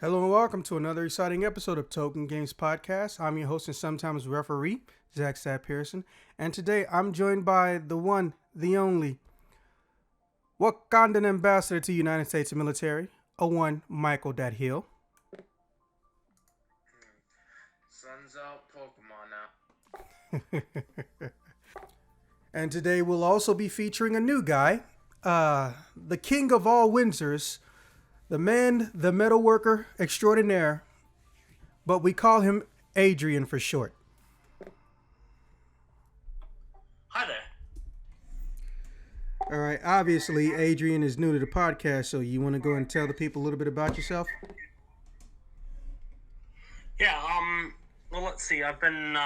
Hello and welcome to another exciting episode of Token Games Podcast. I'm your host and sometimes referee, Zach Stat Pearson, and today I'm joined by the one, the only, Wakandan ambassador to the United States military, a one, Michael Dat Hill. Sun's out, Pokemon now. And today we'll also be featuring a new guy, the king of all Windsors, the man, the metal worker extraordinaire, but we call him Adrian for short. Hi there. All right, obviously Adrian is new to the podcast, so you want to go and tell the people a little bit about yourself? Yeah, well, let's see. I've been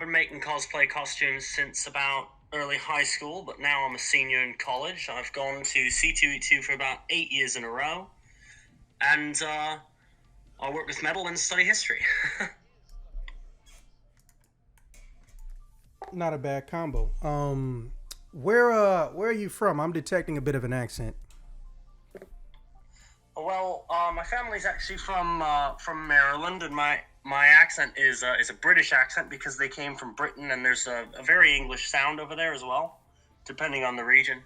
making cosplay costumes since about early high school, but now I'm a senior in college. I've gone to C2E2 for about 8 years in a row, and I work with metal and study history. Not a bad combo. Where are you from? I'm detecting a bit of an accent. Well, my family's actually from Maryland, and my accent is a British accent because they came from Britain, and there's a very English sound over there as well, depending on the region.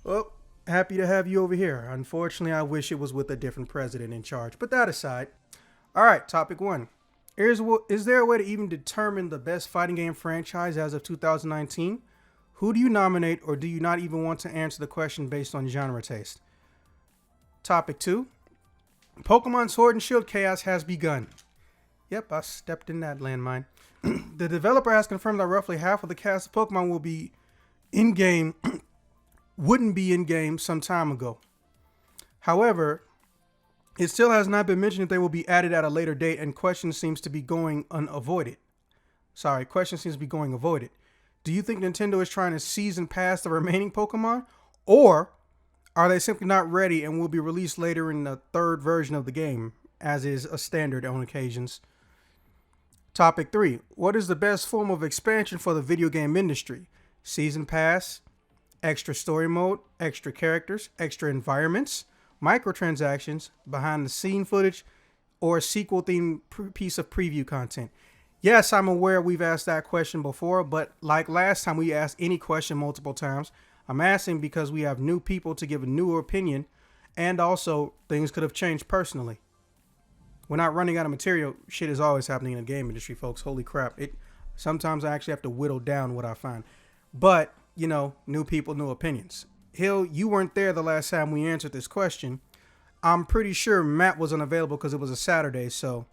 Well, happy to have you over here. Unfortunately, I wish it was with a different president in charge. But that aside, all right, topic one. Is there a way to even determine the best fighting game franchise as of 2019? Who do you nominate, or do you not even want to answer the question based on genre taste? Topic 2. Pokemon Sword and Shield Chaos has begun. Yep, I stepped in that landmine. The developer has confirmed that roughly half of the cast of Pokemon will be in-game, wouldn't be in-game some time ago. However, it still has not been mentioned if they will be added at a later date, and question seems to be going avoided. Do you think Nintendo is trying to season pass the remaining Pokemon? Or are they simply not ready and will be released later in the third version of the game, as is a standard on occasions? Topic 3. What is the best form of expansion for the video game industry? Season pass, extra story mode, extra characters, extra environments, microtransactions, behind the scene footage, or a sequel themed piece of preview content? Yes, I'm aware we've asked that question before, but like last time we asked any question multiple times, I'm asking because we have new people to give a newer opinion, and also things could have changed personally. We're not running out of material. Shit is always happening in the game industry, folks. Holy crap. Sometimes I actually have to whittle down what I find. But, new people, new opinions. Hill, you weren't there the last time we answered this question. I'm pretty sure Matt was unavailable because it was a Saturday, so,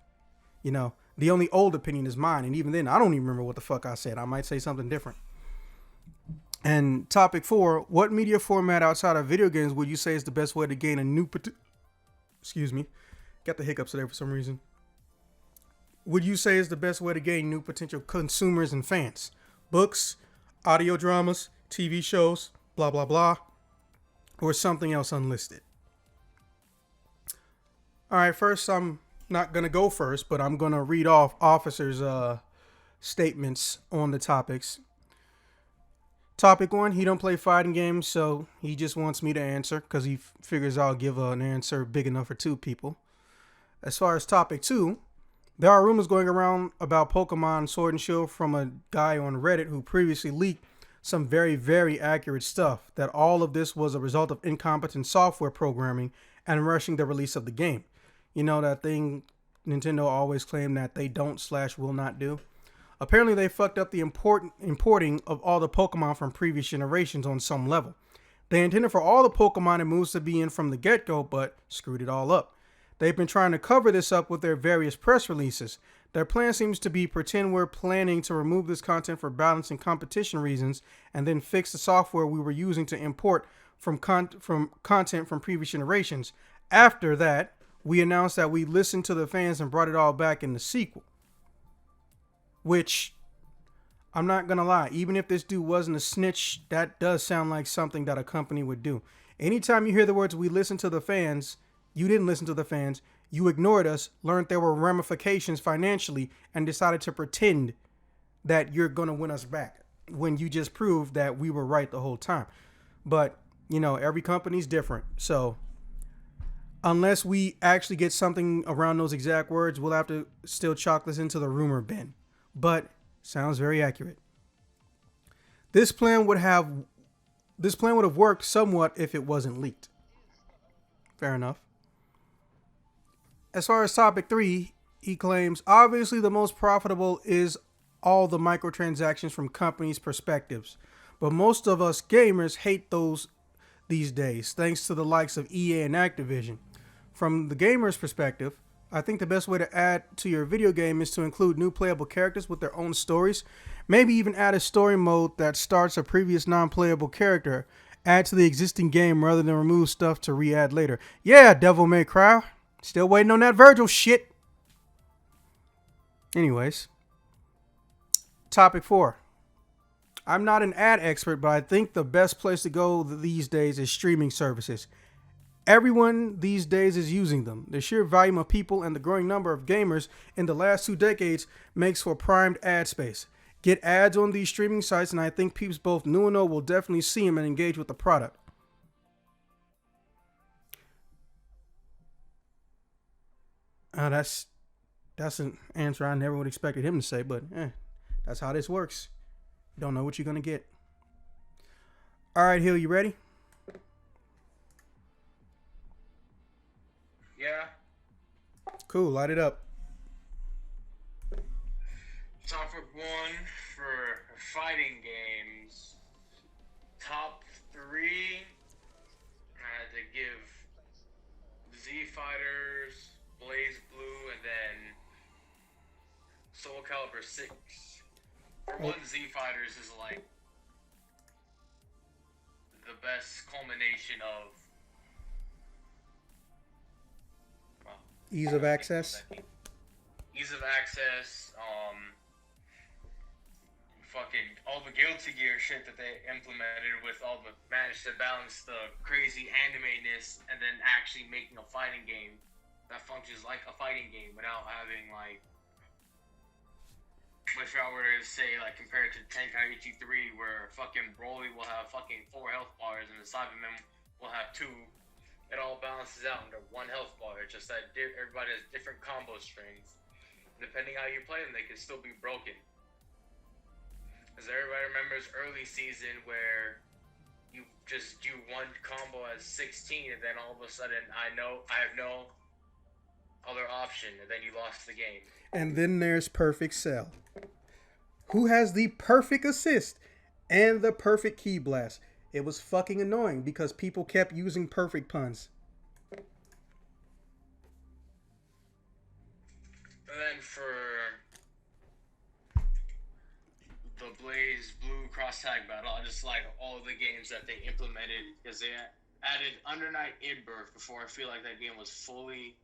the only old opinion is mine, and even then, I don't even remember what the fuck I said. I might say something different. And topic 4, what media format outside of video games would you say is the best way to gain a new... Excuse me. Got the hiccups there for some reason. Would you say is the best way to gain new potential consumers and fans? Books, audio dramas, TV shows, blah, blah, blah, or something else unlisted? All right, first, I'm not going to go first, but I'm going to read off officers' statements on the topics. Topic 1, he don't play fighting games, so he just wants me to answer because he figures I'll give an answer big enough for 2 people. As far as topic 2, there are rumors going around about Pokemon Sword and Shield from a guy on Reddit who previously leaked some very, very accurate stuff, that all of this was a result of incompetent software programming and rushing the release of the game. You know that thing Nintendo always claimed that they don't/will not do? Apparently they fucked up the importing of all the Pokemon from previous generations on some level. They intended for all the Pokemon and moves to be in from the get-go, but screwed it all up. They've been trying to cover this up with their various press releases. Their plan seems to be pretend we're planning to remove this content for balance and competition reasons, and then fix the software we were using to import from content from previous generations. After that, we announced that we listened to the fans and brought it all back in the sequel. Which, I'm not going to lie, even if this dude wasn't a snitch, that does sound like something that a company would do. Anytime you hear the words, we listened to the fans, you didn't listen to the fans, you ignored us, learned there were ramifications financially, and decided to pretend that you're going to win us back when you just proved that we were right the whole time. But, every company's different. So Unless we actually get something around those exact words, we'll have to still chalk this into the rumor bin. But sounds very accurate. This plan would have worked somewhat if it wasn't leaked. Fair enough. As far as topic 3, he claims obviously the most profitable is all the microtransactions from companies' perspectives. But most of us gamers hate those these days, thanks to the likes of EA and Activision. From the gamer's perspective, I think the best way to add to your video game is to include new playable characters with their own stories. Maybe even add a story mode that starts a previous non-playable character. Add to the existing game rather than remove stuff to re-add later. Yeah, Devil May Cry. Still waiting on that Virgil shit. Anyways. Topic 4. I'm not an ad expert, but I think the best place to go these days is streaming services. Everyone these days is using them. The sheer volume of people and the growing number of gamers in the last 2 decades makes for primed ad space. Get ads on these streaming sites, and I think peeps both new and old will definitely see them and engage with the product. That's an answer I never would have expected him to say, but that's how this works. You don't know what you're going to get. All right, Hill, you ready? Yeah. Cool, light it up. Topic 1 for fighting games. Top 3. I had to give Z Fighters, Blaze Blue, and then Soul Calibur 6. For one, Z Fighters is like the best culmination of ease of access. Ease of access, fucking all the Guilty Gear shit that they implemented with all the managed to balance the crazy anime-ness and then actually making a fighting game that functions like a fighting game without having like, if I were to say like compared to Tenkaichi 3 where fucking Broly will have fucking 4 health bars and the Cybermen will have 2. It all balances out under 1 health bar. It's just that everybody has different combo strings. Depending how you play them, they can still be broken. As everybody remembers early season where you just do 1 combo as 16 and then all of a sudden I have no other option and then you lost the game. And then there's Perfect Cell, who has the perfect assist and the perfect key blast. It was fucking annoying because people kept using perfect puns. And then for the Blaze Blue Cross Tag Battle, I just like all of the games that they implemented because they added Under Night In-Birth before I feel like that game was fully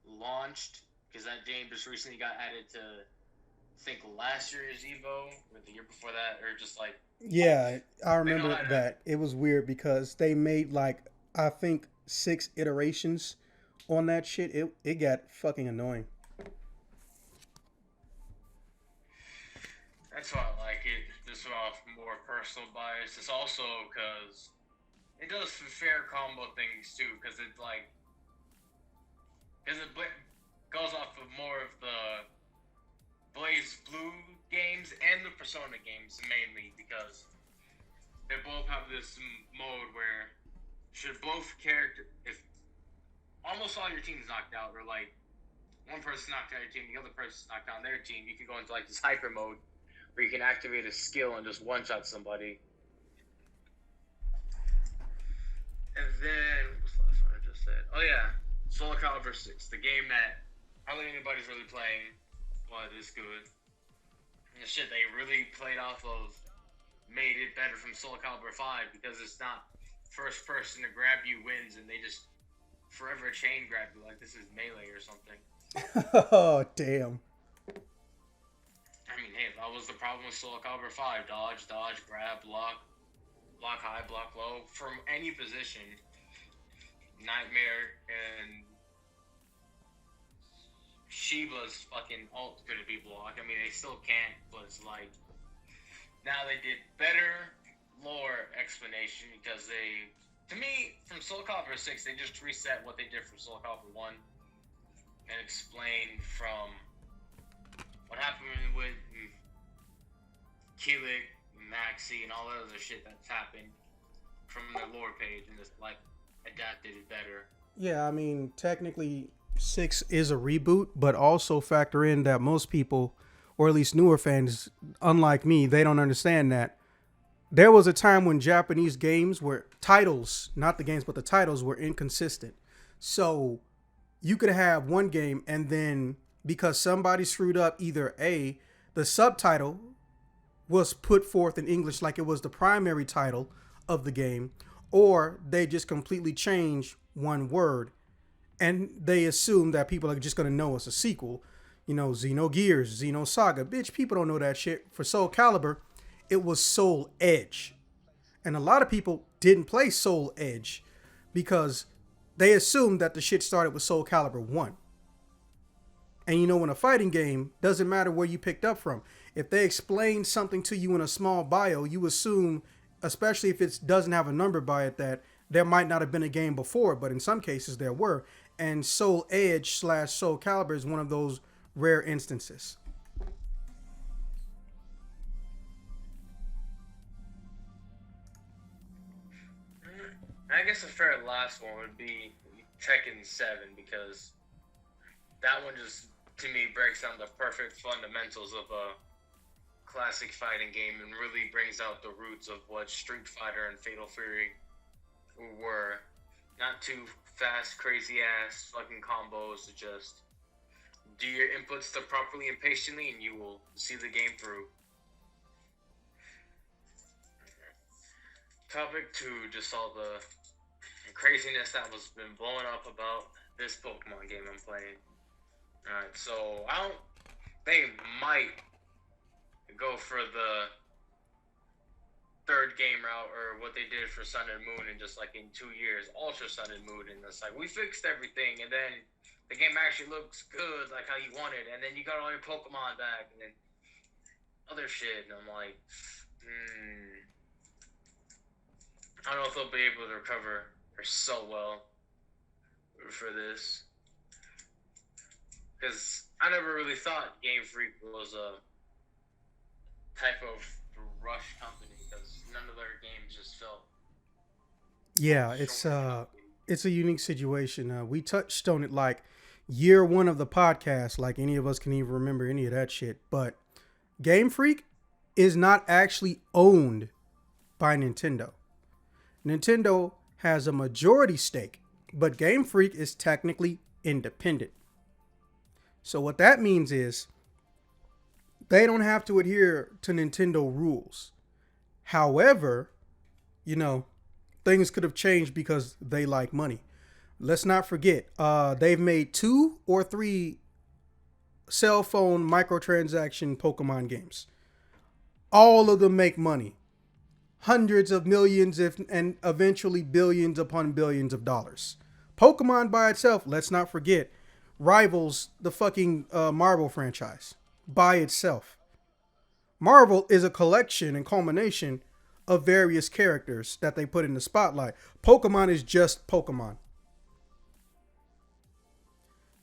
launched because that game just recently got added to, I think, last year's Evo or the year before that, or just like. Yeah, I remember that. It was weird because they made like, I think 6 iterations on that shit. It got fucking annoying. That's why I like it. This is off more personal bias. It's also because it does some fair combo things too. Because it goes off of more of the Blaze Blue games and the Persona games mainly because they both have this mode where should both if almost all your team's knocked out or like one person knocked out your team, the other person's knocked out their team, you can go into like this hyper mode where you can activate a skill and just one-shot somebody. And then, what's the last one I just said? Oh yeah, Soul Calibur 6, the game that hardly anybody's really playing, but it's good. And the shit they really played off of made it better from Soul Calibur 5 because it's not first person to grab you wins and they just forever chain grab you like this is Melee or something. Oh, damn. I mean, hey, that was the problem with Soul Calibur 5. Dodge, grab, block high, block low, from any position. Nightmare and Shiba's fucking ult couldn't be blocked. I mean, they still can't, but it's like, now they did better lore explanation because they To me, from Soul Calibur 6, they just reset what they did from Soul Calibur 1 and explain from what happened with Keelik, Maxi, and all that other shit that's happened from their lore page and just like adapted it better. Yeah, I mean, technically, 6 is a reboot, but also factor in that most people, or at least newer fans, unlike me, they don't understand that there was a time when Japanese games were titles, not the games, but the titles were inconsistent. So you could have one game and then because somebody screwed up, either A, the subtitle was put forth in English like it was the primary title of the game, or they just completely change one word and they assume that people are just going to know it's a sequel. You know, Xenogears, Xenosaga. Bitch, people don't know that shit. For Soul Calibur, it was Soul Edge. And a lot of people didn't play Soul Edge because they assumed that the shit started with Soul Calibur 1. And you know, in a fighting game, doesn't matter where you picked up from. If they explain something to you in a small bio, you assume, especially if it doesn't have a number by it, that there might not have been a game before, but in some cases there were. And Soul Edge / Soul Calibur is one of those rare instances. I guess the fair last one would be Tekken 7 because that one just, to me, breaks down the perfect fundamentals of a classic fighting game and really brings out the roots of what Street Fighter and Fatal Fury were. Not too fast, crazy ass fucking combos. Just do your inputs properly and patiently, and you will see the game through. Topic 2, just all the craziness that was been blowing up about this Pokemon game I'm playing. Alright, so they might go for the third game route or what they did for Sun and Moon in just like in 2 years, Ultra Sun and Moon, and it's like we fixed everything and then the game actually looks good like how you wanted, and then you got all your Pokemon back and then other shit, and I'm like, I don't know if they'll be able to recover so well for this. Because I never really thought Game Freak was a type of rush company, because none of their games just felt. Yeah, it's a unique situation. We touched on it like year one of the podcast, like any of us can even remember any of that shit. But Game Freak is not actually owned by Nintendo. Nintendo has a majority stake, but Game Freak is technically independent. So what that means is they don't have to adhere to Nintendo rules. However, you know, things could have changed because they like money. Let's not forget, they've made 2 or 3 cell phone microtransaction Pokemon games. All of them make money. Hundreds of millions and eventually billions upon billions of dollars. Pokemon by itself, let's not forget, rivals the fucking Marvel franchise by itself. Marvel is a collection and culmination of various characters that they put in the spotlight. Pokemon is just Pokemon.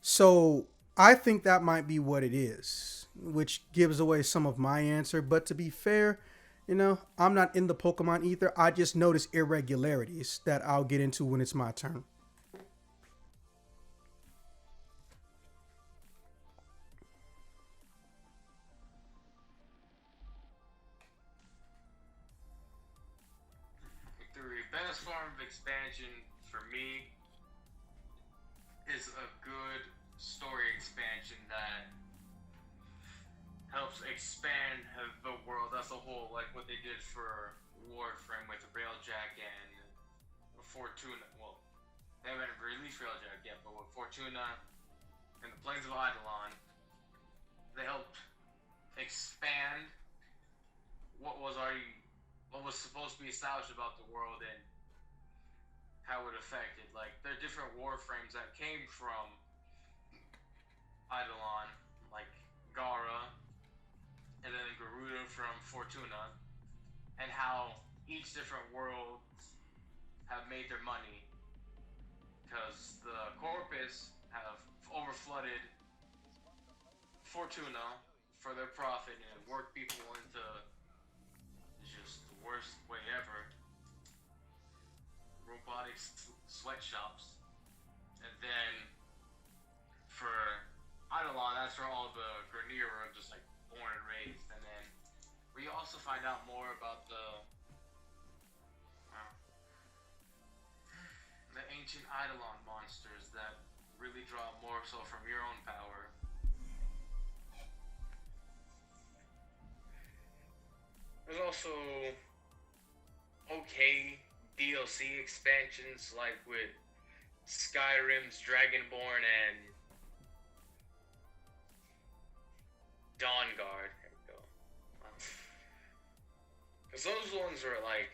So I think that might be what it is, which gives away some of my answer. But to be fair, you know, I'm not in the Pokemon ether. I just notice irregularities that I'll get into when it's my turn. The best form of expansion for me is a good story expansion that helps expand the world as a whole, like what they did for Warframe with Railjack and Fortuna. Well, they haven't released Railjack yet, but with Fortuna and the Plains of Eidolon, they helped expand what was supposed to be established about the world and how it affected. Like, there are different Warframes that came from Eidolon, like Gara, and then Garuda from Fortuna, and how each different world have made their money because the corpus have overflooded Fortuna for their profit and worked people into just the worst way ever. Robotic sweatshops. And then for Eidolon, that's where all the Grineer are just like born and raised. And then we also find out more about the ancient Eidolon monsters that really draw more so from your own power. There's also okay DLC expansions like with Skyrim's Dragonborn and Dawnguard. There we go. Because those ones were like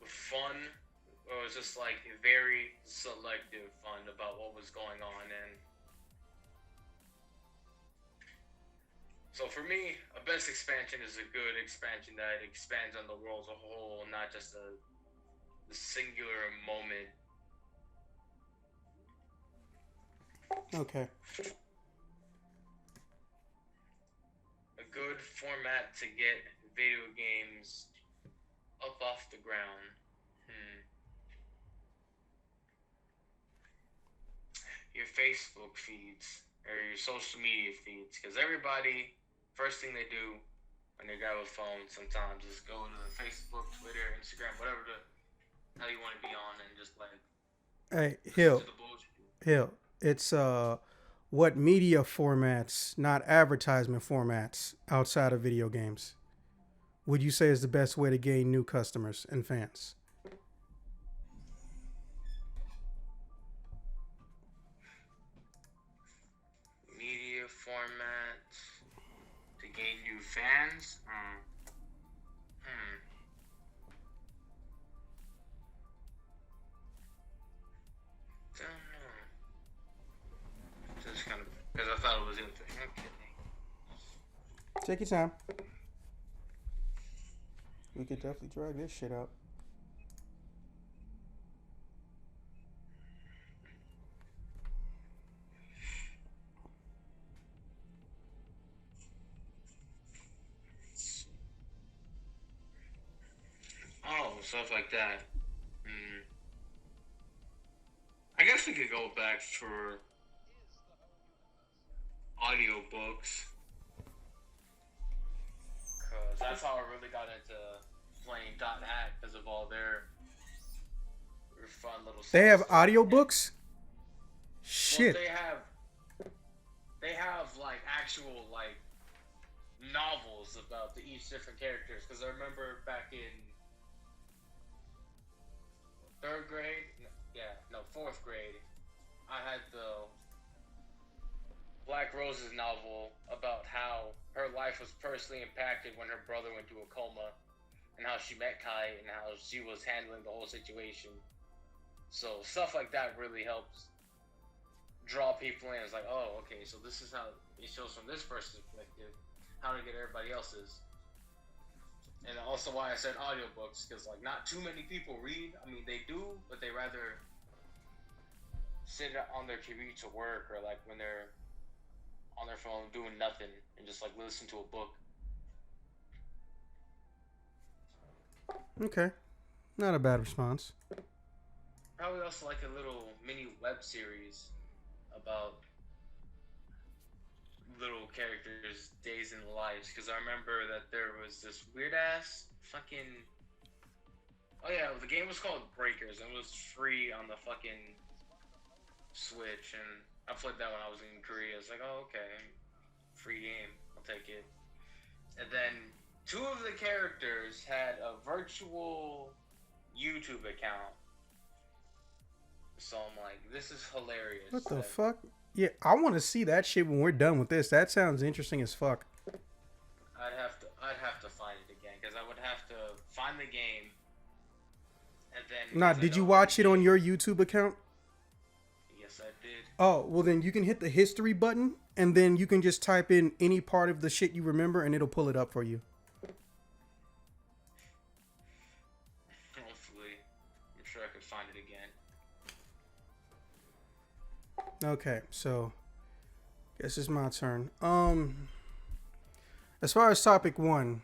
fun. It was just like very selective fun about what was going on, and so for me, a best expansion is a good expansion that expands on the world as a whole, not just a singular moment. Okay. A good format to get video games up off the ground. Your Facebook feeds or your social media feeds, because everybody, first thing they do when they grab a phone sometimes is go to Facebook, Twitter, Instagram, whatever the hell you want to be on, and just like Hey, Hill. It's what media formats, not advertisement formats, outside of video games, would you say is the best way to gain new customers and fans? Media formats to gain new fans? Don't know. Just kind of, because I thought it was interesting. Okay. Take your time. We could definitely drag this shit out. Oh, stuff like that. I guess we could go back for audiobooks. Because that's how I really got into playing Dot Hack, because of all their fun little stuff. They have audiobooks? Shit. Well, they have like actual like novels about each different characters. Because I remember back in fourth grade, I had the Black Roses novel about how her life was personally impacted when her brother went to a coma, and how she met Kai and how she was handling the whole situation. So stuff like that really helps draw people in. It's like, oh, okay, so this is how it shows from this person's perspective, how to get everybody else's. And also why I said audiobooks, because like not too many people read. I mean, they do, but they rather sit on their commute to work, or like when they're on their phone doing nothing and just like listen to a book. Okay. Not a bad response. Probably also like a little mini web series about little characters' days in lives, because I remember that there was this weird ass fucking. Oh yeah, the game was called Breakers and it was free on the fucking Switch, and I played that when I was in Korea. It's like, oh okay, free game, I'll take it. And then two of the characters had a virtual YouTube account. So I'm like, this is hilarious. What the fuck? Yeah, I want to see that shit when we're done with this. That sounds interesting as fuck. I'd have to find it again, because I would have to find the game, and then. Nah, did you watch it on your YouTube account? Yes, I did. Oh, well then you can hit the history button, and then you can just type in any part of the shit you remember, and it'll pull it up for you. Hopefully, I'm sure I could find it again. Okay, so guess it's my turn. As far as topic one,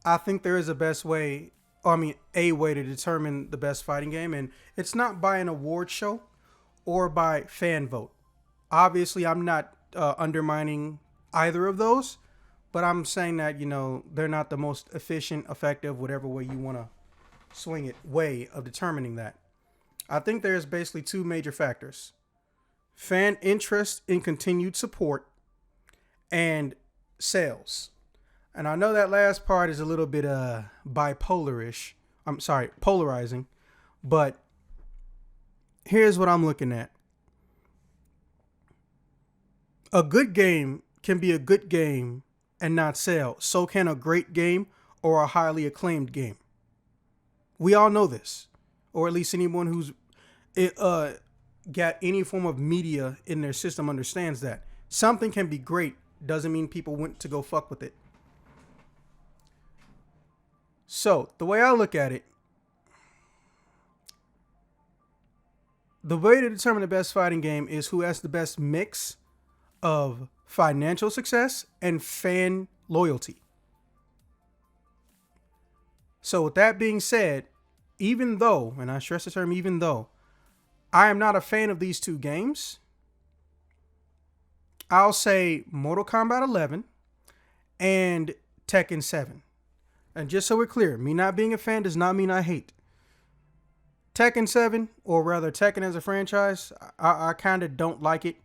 I think there is a best way, a way to determine the best fighting game, and it's not by an award show or by fan vote. Obviously, I'm not undermining either of those, but I'm saying that, they're not the most efficient, effective, whatever way you want to swing it, way of determining that. I think there's basically two major factors: fan interest in continued support and sales. And I know that last part is a little bit bipolarish. I'm sorry, polarizing. But here's what I'm looking at. A good game can be a good game and not sell. So can a great game or a highly acclaimed game. We all know this. Or at least anyone who's got any form of media in their system understands that. Something can be great, doesn't mean people went to go fuck with it. So, the way I look at it, the way to determine the best fighting game is who has the best mix of financial success and fan loyalty. So, with that being said, even though, and I stress the term even though, I am not a fan of these two games, I'll say Mortal Kombat 11 and Tekken 7. And just so we're clear, me not being a fan does not mean I hate. Tekken 7, or rather Tekken as a franchise, I kind of don't like it.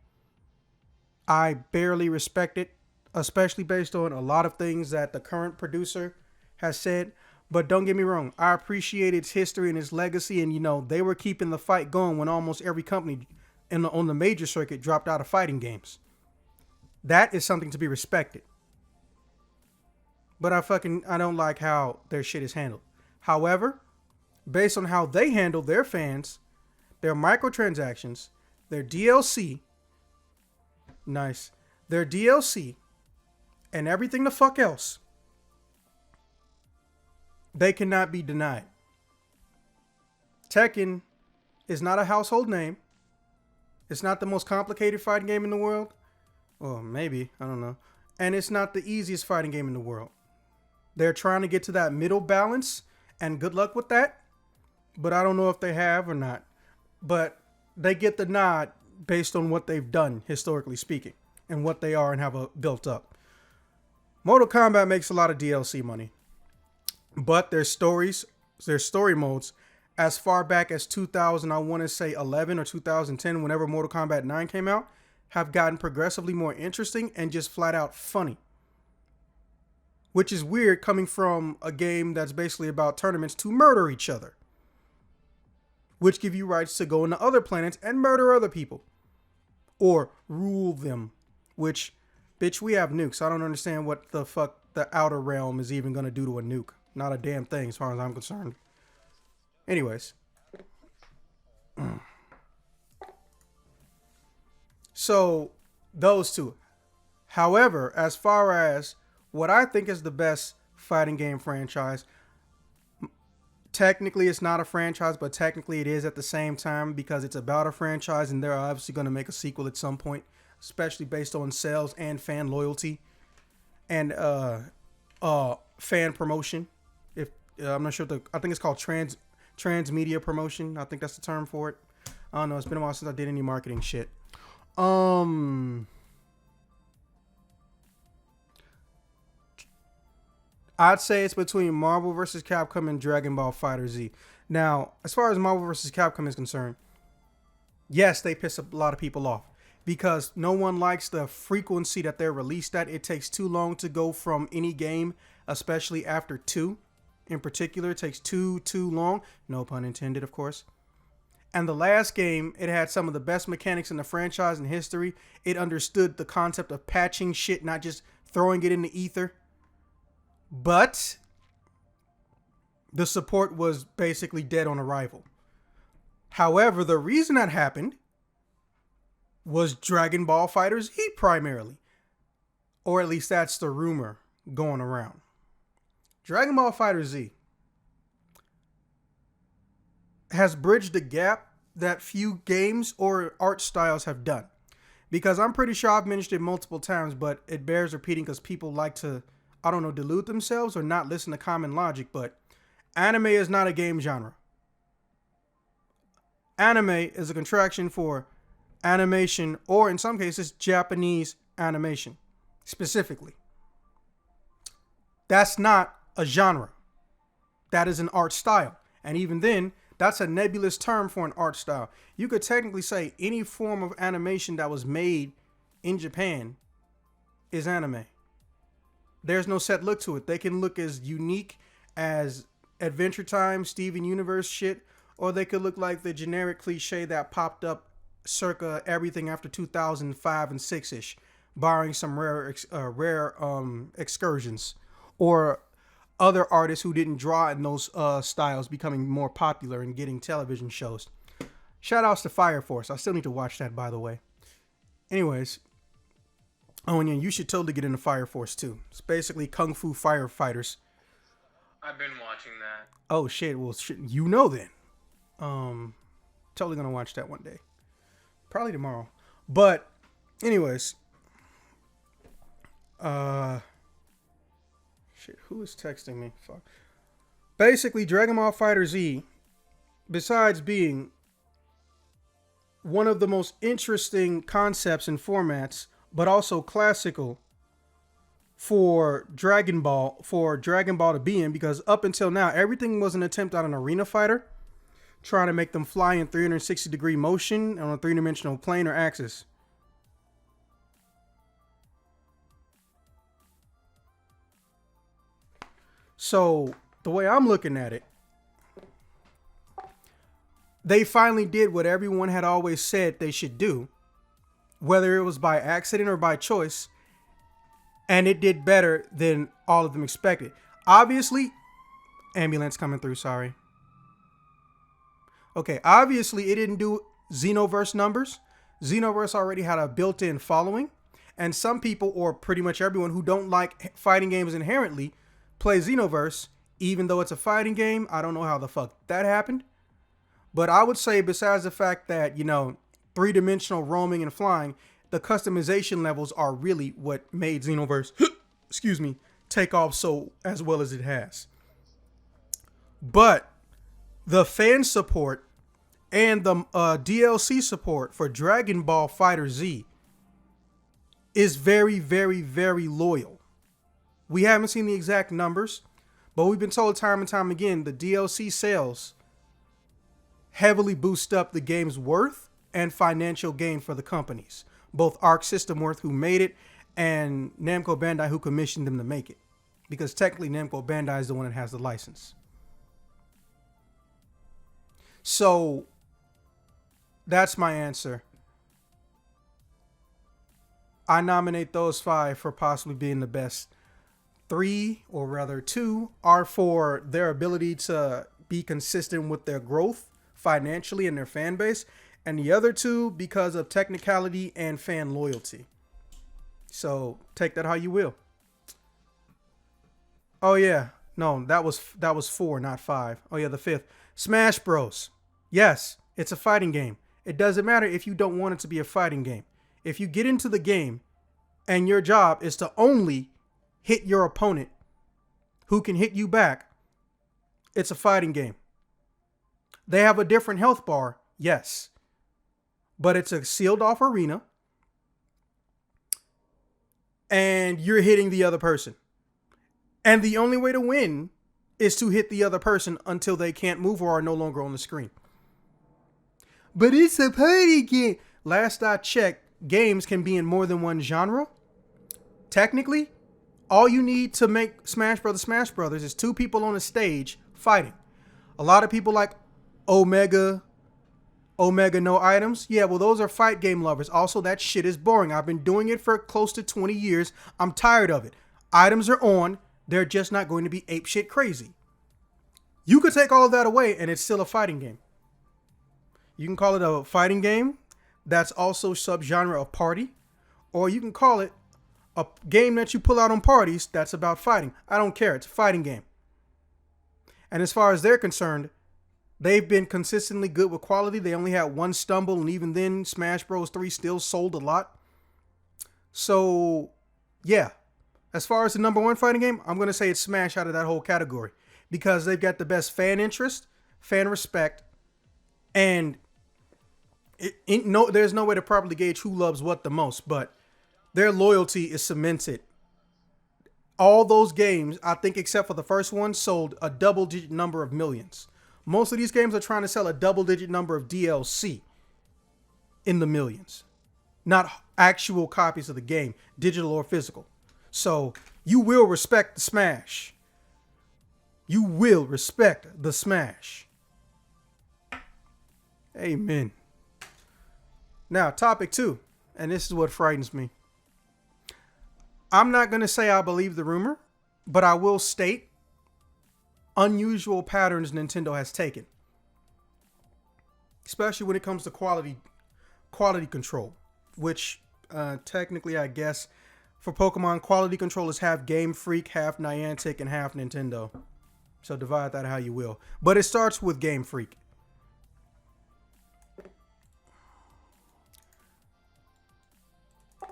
I barely respect it, especially based on a lot of things that the current producer has said. But don't get me wrong, I appreciate its history and its legacy. And, they were keeping the fight going when almost every company on the major circuit dropped out of fighting games. That is something to be respected. But I don't like how their shit is handled. However, based on how they handle their fans, their microtransactions, their DLC, their DLC, and everything the fuck else, they cannot be denied. Tekken is not a household name. It's not the most complicated fighting game in the world. Well, maybe, I don't know. And it's not the easiest fighting game in the world. They're trying to get to that middle balance, and good luck with that. But I don't know if they have or not. But they get the nod based on what they've done, historically speaking, and what they are and have built up. Mortal Kombat makes a lot of DLC money. But their story modes, as far back as 2000, I want to say 11 or 2010, whenever Mortal Kombat 9 came out, have gotten progressively more interesting and just flat out funny. Which is weird coming from a game that's basically about tournaments to murder each other. Which give you rights to go into other planets and murder other people. Or rule them. Which, bitch, we have nukes. I don't understand what the fuck the outer realm is even going to do to a nuke. Not a damn thing as far as I'm concerned. Anyways. So, those two. However, as far as what I think is the best fighting game franchise, technically it's not a franchise, but technically it is at the same time because it's about a franchise and they're obviously going to make a sequel at some point, especially based on sales and fan loyalty and fan promotion. If I'm not sure, I think it's called transmedia promotion. I think that's the term for it. I don't know. It's been a while since I did any marketing shit. I'd say it's between Marvel vs. Capcom and Dragon Ball FighterZ. Now, as far as Marvel vs. Capcom is concerned, yes, they piss a lot of people off because no one likes the frequency that they're released at. It takes too long to go from any game, especially after 2. In particular, it takes too long. No pun intended, of course. And the last game, it had some of the best mechanics in the franchise in history. It understood the concept of patching shit, not just throwing it in the ether. But the support was basically dead on arrival. However, the reason that happened was Dragon Ball FighterZ primarily. Or at least that's the rumor going around. Dragon Ball FighterZ. has bridged the gap that few games or art styles have done. Because I'm pretty sure I've mentioned it multiple times, but it bears repeating because people like to, I don't know, delude themselves or not listen to common logic, but anime is not a game genre. Anime is a contraction for animation, or in some cases, Japanese animation, specifically. That's not a genre. That is an art style. And even then, that's a nebulous term for an art style. You could technically say any form of animation that was made in Japan is anime. There's no set look to it. They can look as unique as Adventure Time, Steven Universe shit, or they could look like the generic cliche that popped up circa everything after 2005 and 6-ish, barring some rare excursions, or other artists who didn't draw in those styles becoming more popular and getting television shows. Shout outs to Fire Force. I still need to watch that, by the way. Anyways. Oh, and yeah, you should totally get into Fire Force too. It's basically Kung Fu firefighters. I've been watching that. Oh shit, well shit, you know then. Totally gonna watch that one day. Probably tomorrow. But anyways. Shit, who is texting me? Fuck. Basically, Dragon Ball FighterZ, besides being one of the most interesting concepts and formats, but also classical for Dragon Ball to be in, because up until now, everything was an attempt at an arena fighter, trying to make them fly in 360-degree motion on a three-dimensional plane or axis. So, the way I'm looking at it, they finally did what everyone had always said they should do, whether it was by accident or by choice, and it did better than all of them expected. Obviously, ambulance coming through, sorry. Okay, obviously it didn't do Xenoverse numbers. Xenoverse already had a built-in following, and some people, or pretty much everyone who don't like fighting games inherently, play Xenoverse, even though it's a fighting game. I don't know how the fuck that happened. But I would say, besides the fact that, you know, three-dimensional roaming and flying, the customization levels are really what made Xenoverse, excuse me, take off so as well as it has. But the fan support and the DLC support for Dragon Ball FighterZ is very, very, very loyal. We haven't seen the exact numbers, but we've been told time and time again the DLC sales heavily boost up the game's worth and financial gain for the companies. Both Arc System Worth, who made it, and Namco Bandai, who commissioned them to make it. Because technically Namco Bandai is the one that has the license. So, that's my answer. I nominate those 5 for possibly being the best. 3, or rather 2, are for their ability to be consistent with their growth financially and their fan base, and the other 2 because of technicality and fan loyalty. So take that how you will. Oh yeah, no, that was 4, not 5. Oh yeah, the 5th, Smash Bros. Yes, it's a fighting game. It doesn't matter if you don't want it to be a fighting game. If you get into the game and your job is to only hit your opponent who can hit you back, it's a fighting game. They have a different health bar, yes, but it's a sealed off arena and you're hitting the other person. And the only way to win is to hit the other person until they can't move or are no longer on the screen. But it's a party game. Last I checked, games can be in more than one genre. Technically, all you need to make Smash Brothers is 2 people on a stage fighting. A lot of people like Omega no items. Yeah, well, those are fight game lovers. Also, that shit is boring. I've been doing it for close to 20 years. I'm tired of it. Items are on. They're just not going to be apeshit crazy. You could take all of that away and it's still a fighting game. You can call it a fighting game that's also subgenre of party, or you can call it a game that you pull out on parties that's about fighting. I don't care. It's a fighting game. And as far as they're concerned, They've been consistently good with quality. They only had one stumble, and even then, Smash Bros. 3 still sold a lot. So, yeah. As far as the number one fighting game, I'm going to say it's Smash out of that whole category. Because they've got the best fan interest, fan respect, and there's no way to properly gauge who loves what the most, but their loyalty is cemented. All those games, I think except for the first one, sold a double-digit number of millions. Most of these games are trying to sell a double-digit number of DLC in the millions. Not actual copies of the game, digital or physical. So, you will respect the Smash. You will respect the Smash. Amen. Now, topic 2, and this is what frightens me. I'm not going to say I believe the rumor, but I will state unusual patterns Nintendo has taken. Especially when it comes to quality control, which technically, I guess, for Pokemon, quality control is half Game Freak, half Niantic, and half Nintendo. So divide that how you will. But it starts with Game Freak.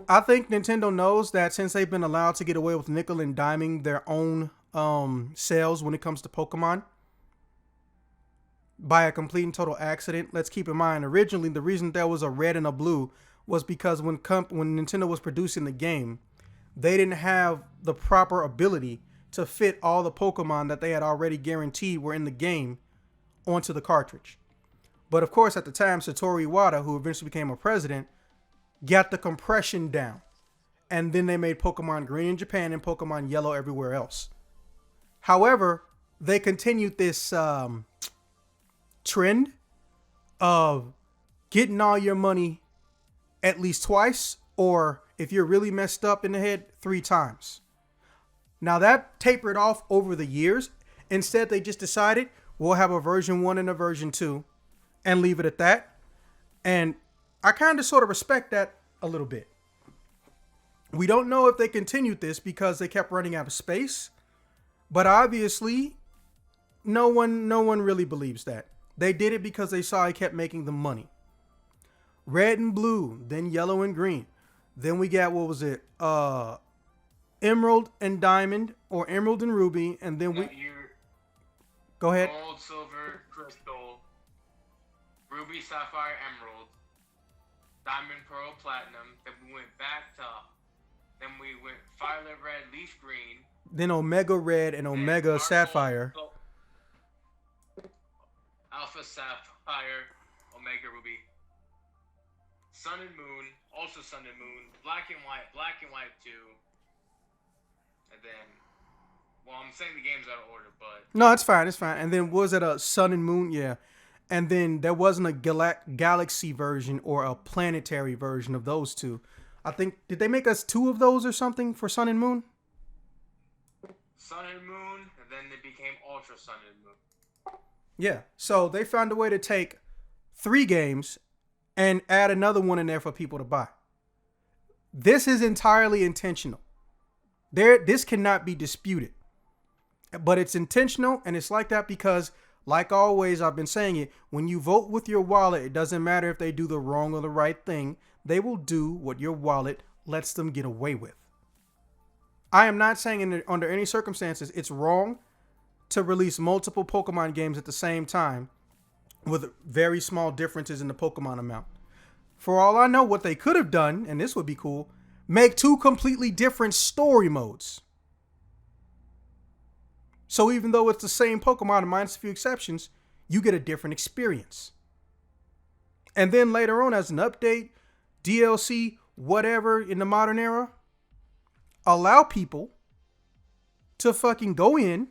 I think Nintendo knows that since they've been allowed to get away with nickel and diming their own sales when it comes to Pokemon by a complete and total accident. Let's keep in mind, originally the reason there was a red and a blue was because when Nintendo was producing the game, they didn't have the proper ability to fit all the Pokemon that they had already guaranteed were in the game onto the cartridge. But of course, at the time, Satoru Iwata, who eventually became a president, got the compression down. And then they made Pokemon Green in Japan and Pokemon Yellow everywhere else. However, they continued this trend of getting all your money at least twice, or if you're really messed up in the head, 3 times. Now that tapered off over the years. Instead, they just decided we'll have a version 1 and a version 2 and leave it at that. And I kind of sort of respect that a little bit. We don't know if they continued this because they kept running out of space, but obviously no one really believes that. They did it because they saw it kept making them money. Red and blue, then yellow and green. Then we got, what was it? Emerald and diamond, or emerald and ruby, and then go ahead. Gold, silver, crystal, ruby, sapphire, emerald, diamond, pearl, platinum. Then we went back to, then we went violet, red, leaf green. Then omega red and omega sapphire. Alpha, sapphire, omega, ruby. Sun and moon, also sun and moon. Black and white too. And then, well, I'm saying the game's out of order, but no, it's fine. And then was it a sun and moon? Yeah. And then there wasn't a galaxy version or a planetary version of those two. I think, did they make us 2 of those or something for sun and moon? Sun and moon, and then they became ultra sun and moon. Yeah. So they found a way to take 3 games and add another one in there for people to buy. This is entirely intentional. This cannot be disputed. But it's intentional, and it's like that because, like always, I've been saying it, when you vote with your wallet, it doesn't matter if they do the wrong or the right thing. They will do what your wallet lets them get away with. I am not saying under any circumstances it's wrong to release multiple Pokemon games at the same time with very small differences in the Pokemon amount. For all I know, what they could have done, and this would be cool, make 2 completely different story modes. So even though it's the same Pokemon, minus a few exceptions, you get a different experience. And then later on, as an update, DLC, whatever, in the modern era, allow people to fucking go in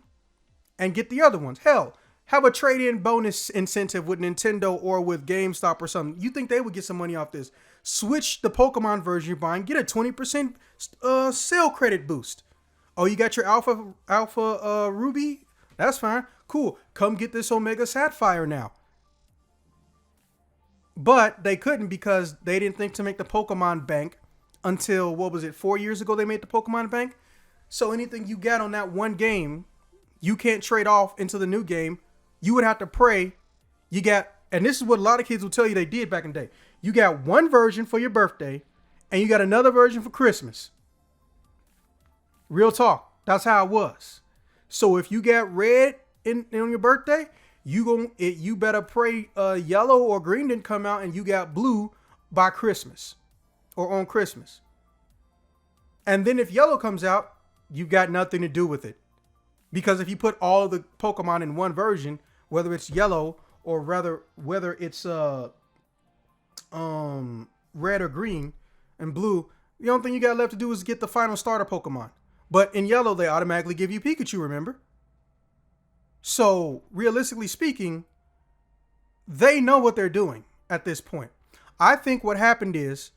and get the other ones. Hell, have a trade-in bonus incentive with Nintendo or with GameStop or something. You think they would get some money off this? Switch the Pokemon version you're buying, get a 20% sale credit boost. Oh, you got your Alpha Ruby? That's fine. Cool. Come get this Omega Sapphire now. But they couldn't because they didn't think to make the Pokemon Bank until, 4 years ago they made the Pokemon Bank? So anything you got on that one game, you can't trade off into the new game. You would have to pray You got, and this is what a lot of kids will tell you they did back in the day. You got one version for your birthday, and you got another version for Christmas. Real talk. That's how it was. So if you got red on your birthday, you better pray yellow or green didn't come out, and you got blue by Christmas or on Christmas. And then if yellow comes out, you got nothing to do with it. Because if you put all of the Pokemon in one version, whether it's yellow or rather whether it's red or green and blue, the only thing you got left to do is get the final starter Pokemon. But in yellow, they automatically give you Pikachu, remember? So, realistically speaking, they know what they're doing at this point. I think what happened is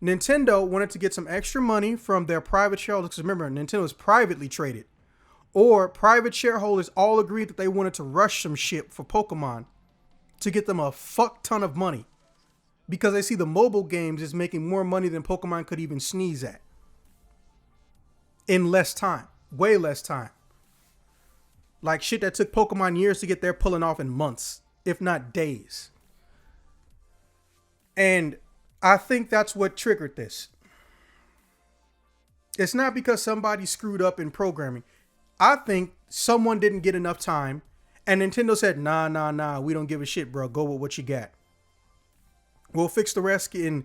Nintendo wanted to get some extra money from their private shareholders. Because remember, Nintendo is privately traded. Or private shareholders all agreed that they wanted to rush some shit for Pokemon to get them a fuck ton of money. Because they see the mobile games is making more money than Pokemon could even sneeze at. In less time. Way less time. Like shit that took Pokemon years to get there, pulling off in months, if not days. And I think that's what triggered this. It's not because somebody screwed up in programming. I think someone didn't get enough time, and Nintendo said, nah, we don't give a shit, bro. Go with what you got. We'll fix the rest in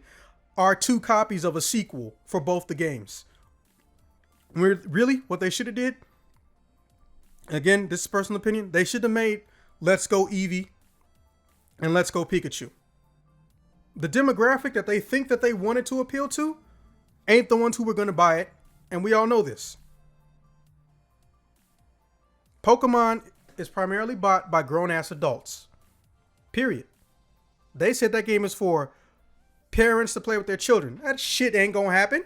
our 2 copies of a sequel for both the games. Really, what they should have did, again, this is personal opinion, they should have made Let's Go Eevee and Let's Go Pikachu. The demographic that they think that they wanted to appeal to ain't the ones who were going to buy it, and we all know this. Pokemon is primarily bought by grown-ass adults. Period. They said that game is for parents to play with their children. That shit ain't gonna happen.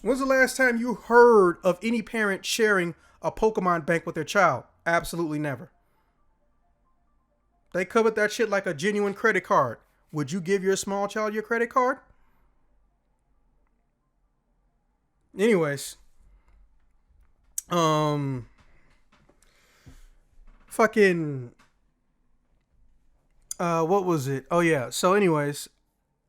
When's the last time you heard of any parent sharing a Pokemon bank with their child? Absolutely never. They covered that shit like a genuine credit card. Would you give your small child your credit card? Anyways. What was it? Oh yeah. So anyways,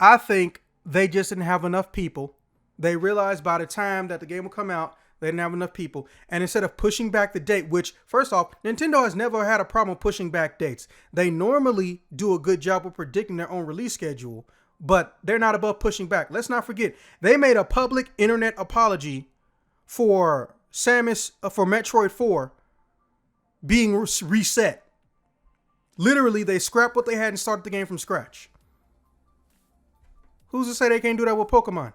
I think they just didn't have enough people. They realized by the time that the game will come out, they didn't have enough people. And instead of pushing back the date, which, first off, Nintendo has never had a problem pushing back dates. They normally do a good job of predicting their own release schedule, but they're not above pushing back. Let's not forget, they made a public internet apology for for Metroid 4 being reset. Literally, they scrapped what they had and started the game from scratch. Who's to say they can't do that with Pokemon?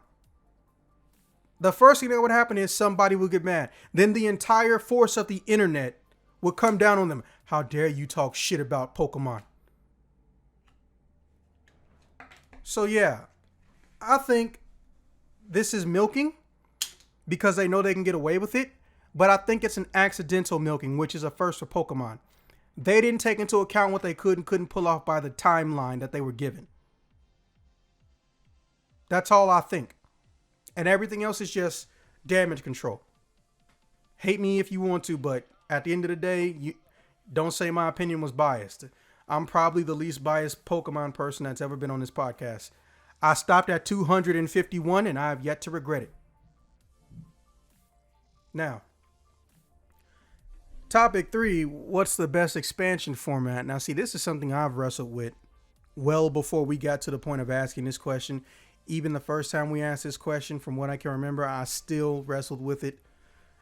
The first thing that would happen is somebody would get mad. Then the entire force of the internet would come down on them. How dare you talk shit about Pokemon? So yeah, I think this is milking because they know they can get away with it. But I think it's an accidental milking, which is a first for Pokemon. They didn't take into account what they could and couldn't pull off by the timeline that they were given. That's all I think. And everything else is just damage control. Hate me if you want to, but at the end of the day, you don't say my opinion was biased. I'm probably the least biased Pokemon person that's ever been on this podcast. I stopped at 251 and I have yet to regret it. Now, topic 3, what's the best expansion format? Now, see, this is something I've wrestled with well before we got to the point of asking this question. Even the first time we asked this question, from what I can remember, I still wrestled with it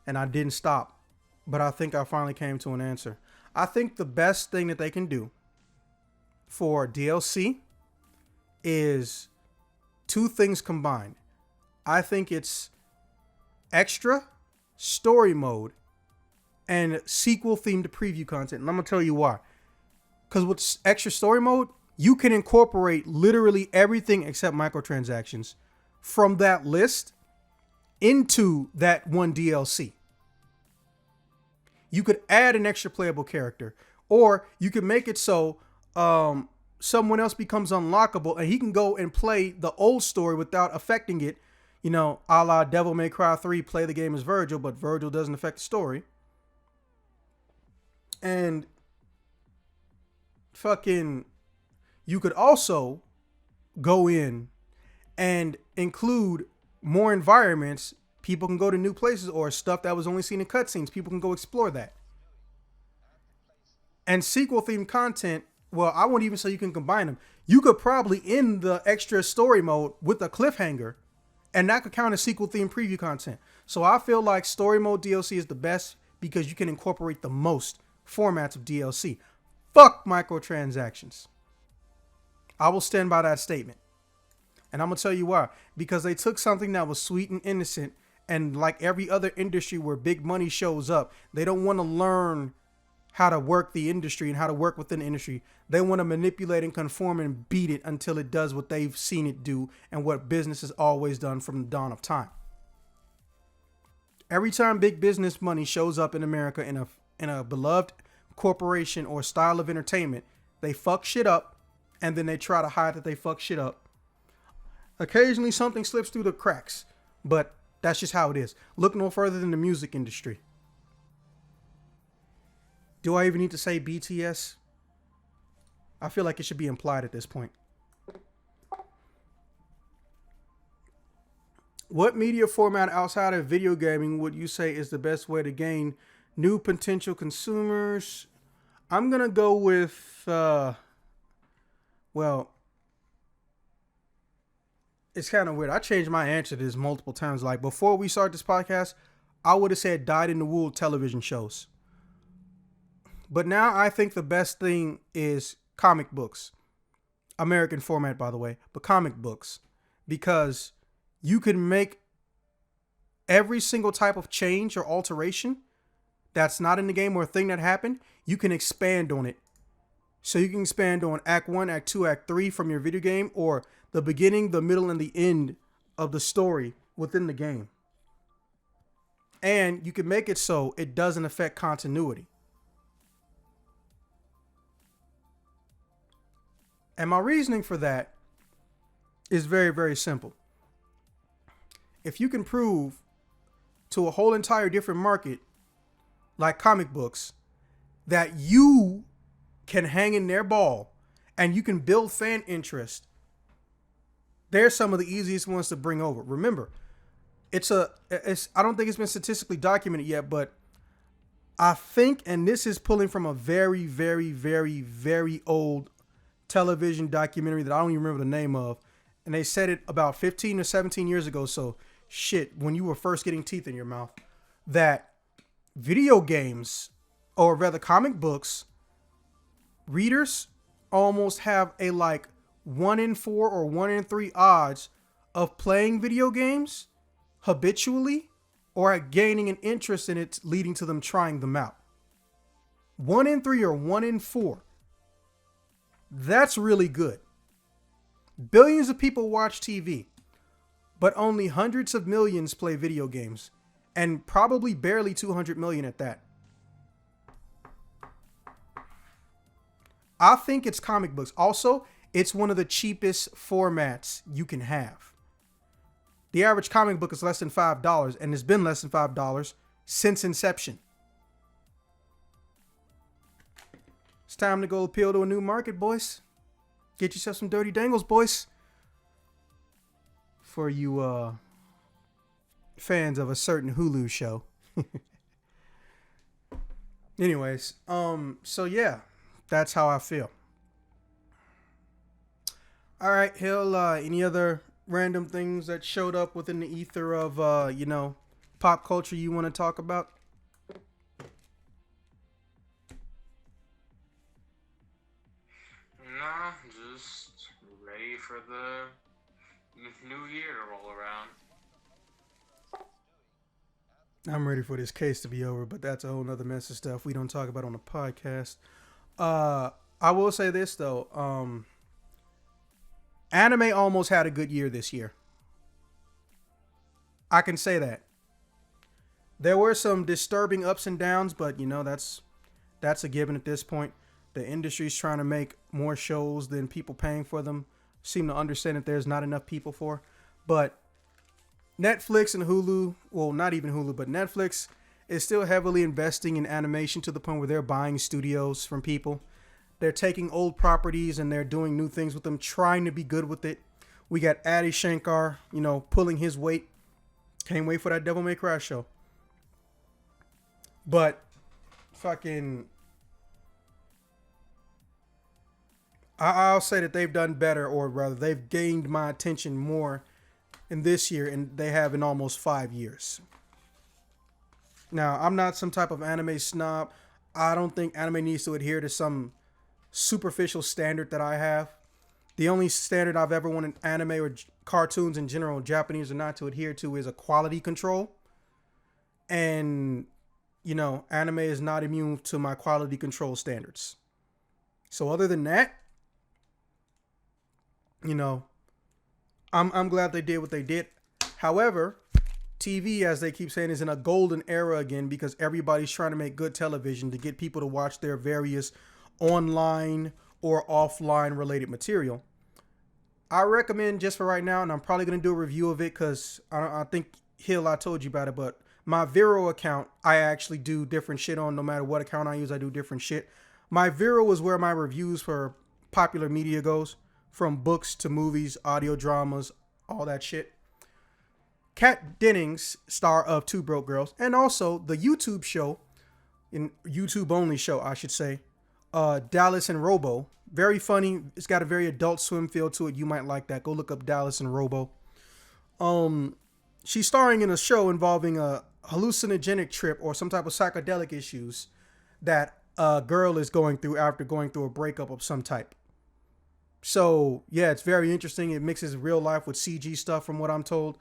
and I didn't stop. But I think I finally came to an answer. I think the best thing that they can do for DLC is 2 things combined. I think it's extra story mode and sequel themed preview content. And I'm going to tell you why. Because with extra story mode, you can incorporate literally everything except microtransactions from that list into that one DLC. You could add an extra playable character, or you could make it so someone else becomes unlockable and he can go and play the old story without affecting it. You know, a la Devil May Cry 3, play the game as Virgil, but Virgil doesn't affect the story. And fucking, you could also go in and include more environments. People can go to new places, or stuff that was only seen in cutscenes. People can go explore that. And sequel themed content, well, I won't even say you can combine them. You could probably end the extra story mode with a cliffhanger, and that could count as sequel themed preview content. So I feel like story mode DLC is the best because you can incorporate the most formats of DLC. Fuck microtransactions. I will stand by that statement. And I'm going to tell you why. Because they took something that was sweet and innocent, and like every other industry where big money shows up, they don't want to learn how to work the industry and how to work within the industry. They want to manipulate and conform and beat it until it does what they've seen it do and what business has always done from the dawn of time. Every time big business money shows up in America in a beloved corporation or style of entertainment, they fuck shit up, and then they try to hide that they fuck shit up. Occasionally something slips through the cracks, but that's just how it is. Look no further than the music industry. Do I even need to say BTS? I feel like it should be implied at this point. What media format outside of video gaming would you say is the best way to gain new potential consumers? I'm going to go with, well, it's kind of weird. I changed my answer to this multiple times. Like, before we start this podcast, I would have said dyed-in-the-wool television shows. But now I think the best thing is comic books. American format, by the way, but comic books. Because you can make every single type of change or alteration that's not in the game or a thing that happened, you can expand on it. So you can expand on Act 1, Act 2, Act 3 from your video game, or the beginning, the middle, and the end of the story within the game. And you can make it so it doesn't affect continuity. And my reasoning for that is very, very simple. If you can prove to a whole entire different market, like comic books, that you can hang in their ball and you can build fan interest, they're some of the easiest ones to bring over. Remember, I don't think it's been statistically documented yet, but I think, and this is pulling from a very, very, very, very old television documentary that I don't even remember the name of, and they said it about 15 or 17 years ago, so shit, when you were first getting teeth in your mouth, that video games, or rather comic books, readers almost have a like 1 in 4 or 1 in 3 odds of playing video games habitually or gaining an interest in it, leading to them trying them out. 1 in 3 or 1 in 4. That's really good. Billions of people watch TV, but only hundreds of millions play video games, and probably barely 200 million at that. I think it's comic books. Also, it's one of the cheapest formats you can have. The average comic book is less than $5, and it's been less than $5 since inception. It's time to go appeal to a new market, boys. Get yourself some dirty dangles, boys. For you fans of a certain Hulu show. Anyways, so yeah, that's how I feel. All right, Hill, any other random things that showed up within the ether of, pop culture you want to talk about? Nah, just ready for the new year to roll around. I'm ready for this case to be over, but that's a whole nother mess of stuff we don't talk about on the podcast. I will say this, though. Anime almost had a good year this year. I can say that. There were some disturbing ups and downs, but, that's a given at this point. The industry's trying to make more shows than people paying for them seem to understand that there's not enough people for. But Netflix and Hulu, well, not even Hulu, but Netflix is still heavily investing in animation to the point where they're buying studios from people. They're taking old properties and they're doing new things with them, trying to be good with it. We got Adi Shankar, pulling his weight. Can't wait for that Devil May Cry show. But fucking, I'll say that they've done better, or rather, they've gained my attention more in this year than they have in almost 5 years. Now, I'm not some type of anime snob. I don't think anime needs to adhere to some superficial standard that I have. The only standard I've ever wanted anime or cartoons in general, Japanese or not, to adhere to is a quality control. And, anime is not immune to my quality control standards. So other than that, I'm glad they did what they did. However, TV, as they keep saying, is in a golden era again because everybody's trying to make good television to get people to watch their various online or offline related material. I recommend, just for right now, and I'm probably going to do a review of it because I think, Hill, I told you about it, but my Vero account, I actually do different shit on. No matter what account I use, I do different shit. My Vero is where my reviews for popular media goes, from books to movies, audio dramas, all that shit. Kat Dennings, star of Two Broke Girls, and also the YouTube show, in YouTube only show, I should say, Dallas and Robo. Very funny. It's got a very Adult Swim feel to it. You might like that. Go look up Dallas and Robo. She's starring in a show involving a hallucinogenic trip or some type of psychedelic issues that a girl is going through after going through a breakup of some type. So, yeah, it's very interesting. It mixes real life with CG stuff from what I'm told.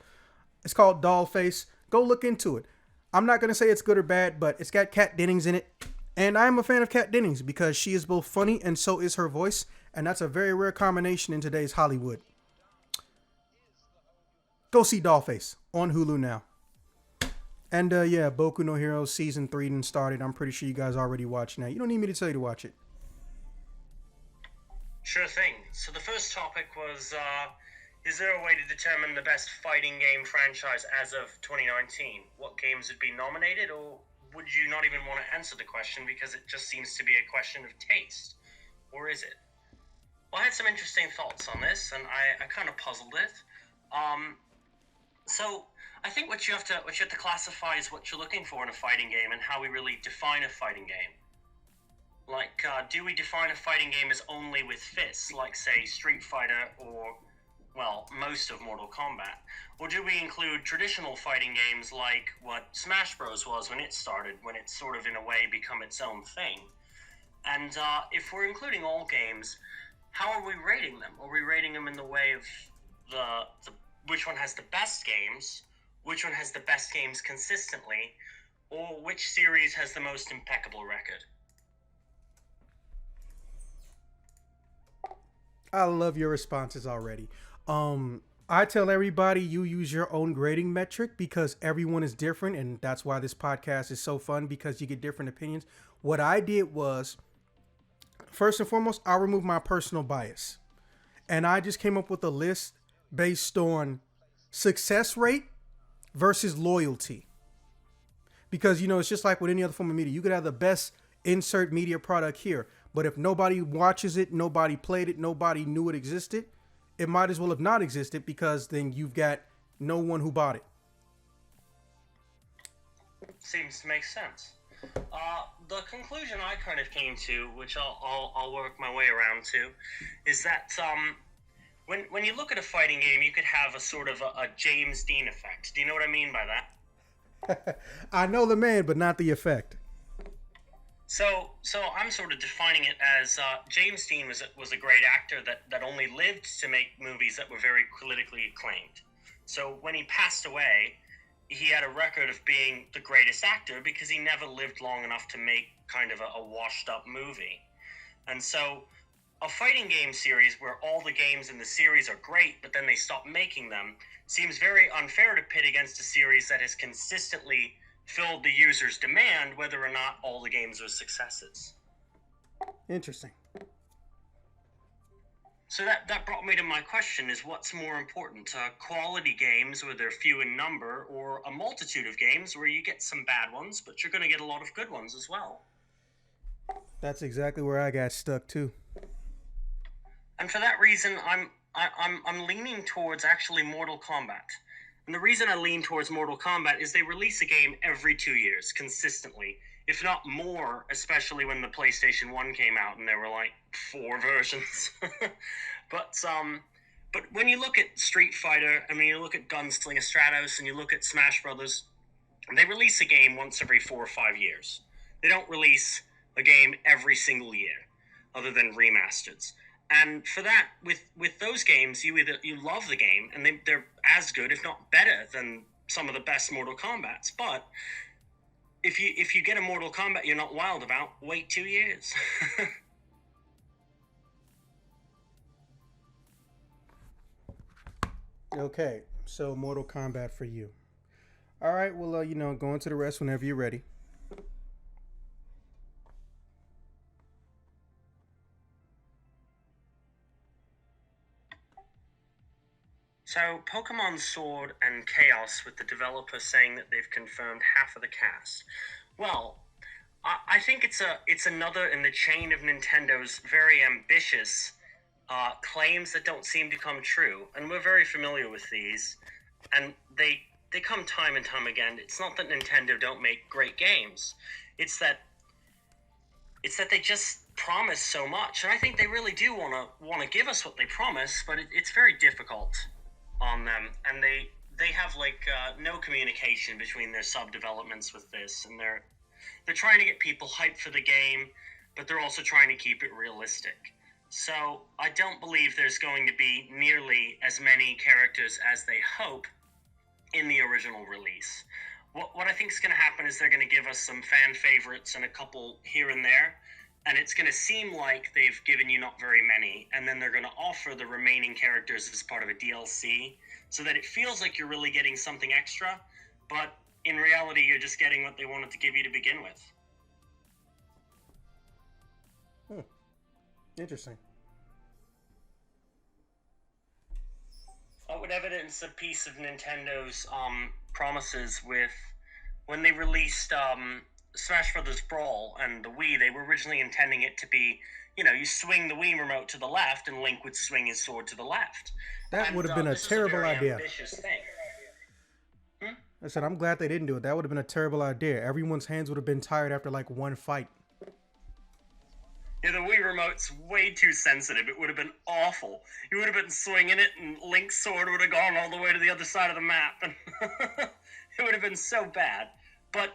It's called Dollface. Go look into it. I'm not going to say it's good or bad, but it's got Kat Dennings in it. And I'm a fan of Kat Dennings because she is both funny and so is her voice. And that's a very rare combination in today's Hollywood. Go see Dollface on Hulu now. And yeah, Boku no Hero Season 3 done started. I'm pretty sure you guys already watched now. You don't need me to tell you to watch it. Sure thing. So the first topic was, is there a way to determine the best fighting game franchise as of 2019? What games would be nominated, or would you not even want to answer the question because it just seems to be a question of taste? Or is it? Well, I had some interesting thoughts on this, and I kind of puzzled it. So I think what you have to classify is what you're looking for in a fighting game and how we really define a fighting game. Like, do we define a fighting game as only with fists, like, say, Street Fighter or, well, most of Mortal Kombat? Or do we include traditional fighting games like what Smash Bros. Was when it started, when it sort of, in a way, become its own thing? And if we're including all games, how are we rating them? Are we rating them in the way of the which one has the best games, which one has the best games consistently, or which series has the most impeccable record? I love your responses already. I tell everybody you use your own grading metric because everyone is different, and that's why this podcast is so fun because you get different opinions. What I did was, first and foremost, I removed my personal bias, and I just came up with a list based on success rate versus loyalty. Because, it's just like with any other form of media. You could have the best insert media product here, but if nobody watches it, nobody played it, nobody knew it existed, it might as well have not existed because then you've got no one who bought it. Seems to make sense. The conclusion I kind of came to, which I'll work my way around to, is that when you look at a fighting game, you could have a sort of a James Dean effect. Do you know what I mean by that? I know the man, but not the effect. So I'm sort of defining it as James Dean was a great actor that only lived to make movies that were very critically acclaimed. So when he passed away, he had a record of being the greatest actor because he never lived long enough to make kind of a washed up movie. And so a fighting game series where all the games in the series are great, but then they stop making them, seems very unfair to pit against a series that has consistently filled the user's demand, whether or not all the games are successes. Interesting. So that brought me to my question: is what's more important, quality games where they're few in number, or a multitude of games where you get some bad ones, but you're going to get a lot of good ones as well? That's exactly where I got stuck too. And for that reason, I'm leaning towards actually Mortal Kombat. And the reason I lean towards Mortal Kombat is they release a game every 2 years consistently, if not more, especially when the PlayStation 1 came out and there were like 4 versions. but but when you look at Street Fighter, and when you look at Gunslinger Stratos, and you look at Smash Brothers, they release a game once every 4 or 5 years. They don't release a game every single year, other than remasters. And for that, with those games, you love the game, and they're as good, if not better, than some of the best Mortal Kombats. But if you get a Mortal Kombat you're not wild about, wait 2 years. Okay, so Mortal Kombat for you. All right, well, go into the rest whenever you're ready. So, Pokemon Sword and Chaos, with the developer saying that they've confirmed half of the cast. Well, I think it's another in the chain of Nintendo's very ambitious claims that don't seem to come true, and we're very familiar with these, and they come time and time again. It's not that Nintendo don't make great games; it's that they just promise so much, and I think they really do want to give us what they promise, but it's very difficult on them, and they have like no communication between their sub developments with this, and they're trying to get people hyped for the game, but they're also trying to keep it realistic. So I don't believe there's going to be nearly as many characters as they hope in the original release. What I think is going to happen is they're going to give us some fan favorites and a couple here and there, and it's going to seem like they've given you not very many, and then they're going to offer the remaining characters as part of a DLC, so that it feels like you're really getting something extra, but in reality you're just getting what they wanted to give you to begin with. Interesting. I would evidence a piece of Nintendo's promises with when they released Smash Brothers Brawl and the Wii. They were originally intending it to be, you swing the Wii remote to the left and Link would swing his sword to the left. That would have been a terrible idea. Ambitious thing. I said, I'm glad they didn't do it. That would have been a terrible idea. Everyone's hands would have been tired after like one fight. Yeah, the Wii remote's way too sensitive. It would have been awful. You would have been swinging it, and Link's sword would have gone all the way to the other side of the map, and it would have been so bad. But